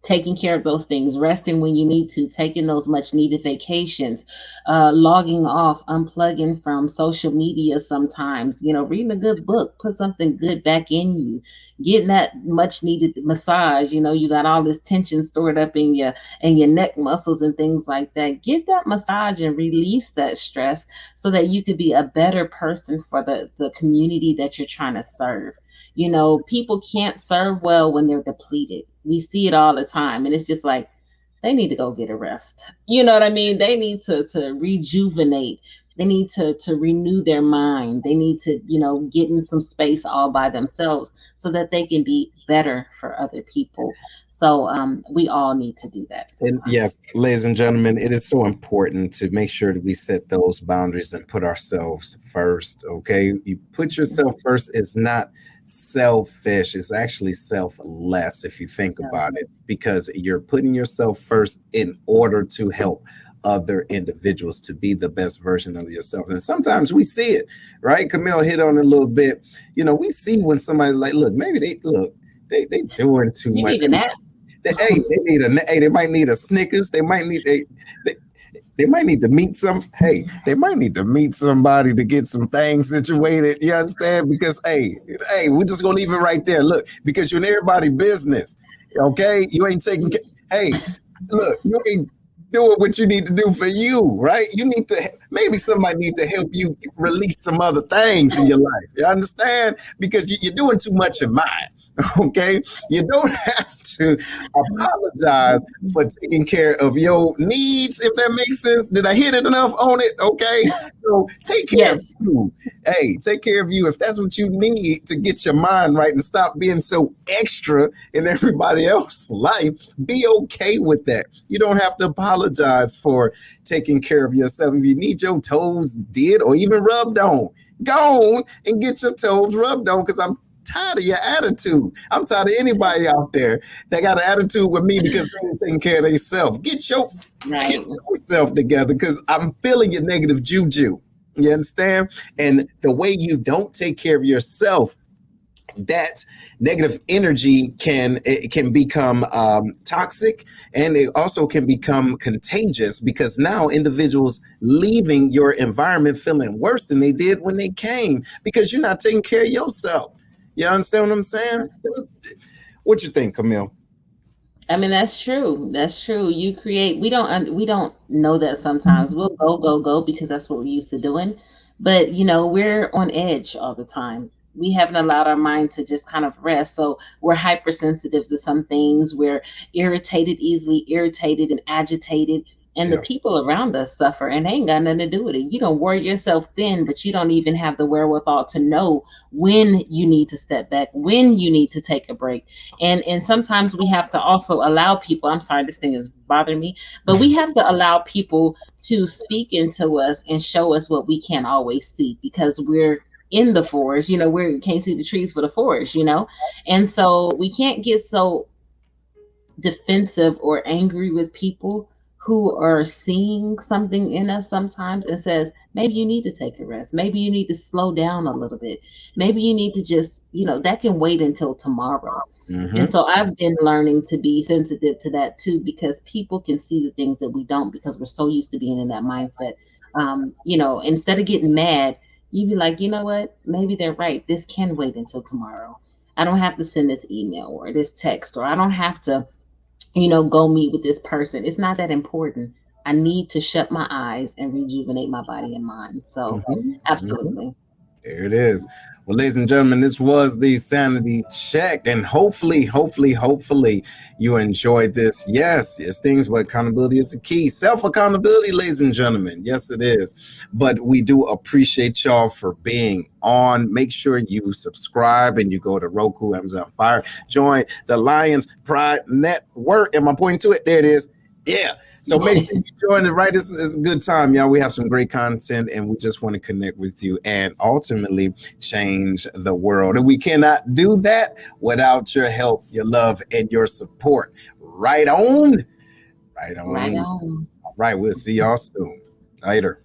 taking care of those things, resting when you need to, taking those much needed vacations, logging off, unplugging from social media sometimes, reading a good book, put something good back in you, getting that much needed massage. You got all this tension stored up in your neck muscles and things like that. Get that massage and release that stress so that you could be a better person for the community that you're trying to serve. People can't serve well when they're depleted. We see it all the time. And it's just like, they need to go get a rest. You know what I mean? They need to rejuvenate. They need to renew their mind. They need to, get in some space all by themselves so that they can be better for other people. So we all need to do that
And
sometimes.
yes, ladies and gentlemen, it is so important to make sure that we set those boundaries and put ourselves first. Okay, you put yourself first is not selfish; it's actually selfless if you think
So,
about it, because you're putting yourself first in order to help other individuals to be the best version of yourself. And sometimes we see it, right? Camille hit on it a little bit. We see when somebody's like, look, maybe they doing too
you
much.
need a nap.
They might need a Snickers. They, they might need to meet they might need to meet somebody to get some things situated. You understand? Because we're just gonna leave it right there. Look, because you're in everybody's business. Okay, you ain't taking care. Hey, look, you ain't doing what you need to do for you, right? You need to, maybe somebody need to help you release some other things in your life. You understand? Because you're doing too much in mine. Okay, you don't have to apologize for taking care of your needs, if that makes sense. Did I hit it enough on it? Okay, so take care of
Yes.
you. Hey, take care of you if that's what you need to get your mind right and stop being so extra in everybody else's life. Be okay with that. You don't have to apologize for taking care of yourself. If you need your toes did or even rubbed on, go on and get your toes rubbed on, because I'm tired of your attitude. I'm tired of anybody out there that got an attitude with me because they ain't taking care of themselves. Get
Right.
yourself together, because I'm feeling your negative juju. You understand? And the way you don't take care of yourself, that negative energy can become toxic, and it also can become contagious, because now individuals leaving your environment feeling worse than they did when they came, because you're not taking care of yourself. You understand what I'm saying? What you think, Camille?
I mean, that's true. That's true. We don't know that sometimes. We'll go because that's what we're used to doing. But, we're on edge all the time. We haven't allowed our mind to just kind of rest. So we're hypersensitive to some things. We're easily irritated and agitated. And the
Yeah.
people around us suffer and they ain't got nothing to do with it. You don't wear yourself thin, but you don't even have the wherewithal to know when you need to step back, when you need to take a break. And sometimes we have to also allow people, I'm sorry, this thing is bothering me, but we have to allow people to speak into us and show us what we can't always see, because we're in the forest, we can't see the trees for the forest. And so we can't get so defensive or angry with people who are seeing something in us sometimes and says, maybe you need to take a rest. Maybe you need to slow down a little bit. Maybe you need to just, that can wait until tomorrow. And
Mm-hmm.
so I've been learning to be sensitive to that too, because people can see the things that we don't, because we're so used to being in that mindset. Instead of getting mad, you be like, you know what? Maybe they're right. This can wait until tomorrow. I don't have to send this email or this text, or I don't have to, go meet with this person. It's not that important. I need to shut my eyes and rejuvenate my body and mind. So,
Mm-hmm.
absolutely.
There it is. Well, ladies and gentlemen, this was the Sanity Check, and hopefully, you enjoyed this. Yes, things, but accountability is the key. Self-accountability, ladies and gentlemen. Yes, it is. But we do appreciate y'all for being on. Make sure you subscribe and you go to Roku, Amazon Fire. Join the Lions Pride Network. Am I pointing to it? There it is. Yeah. So make sure you join it, right? It's a good time, y'all. We have some great content, and we just want to connect with you and ultimately change the world. And we cannot do that without your help, your love, and your support. Right on. Right on.
Right on.
All right. We'll see y'all soon. Later.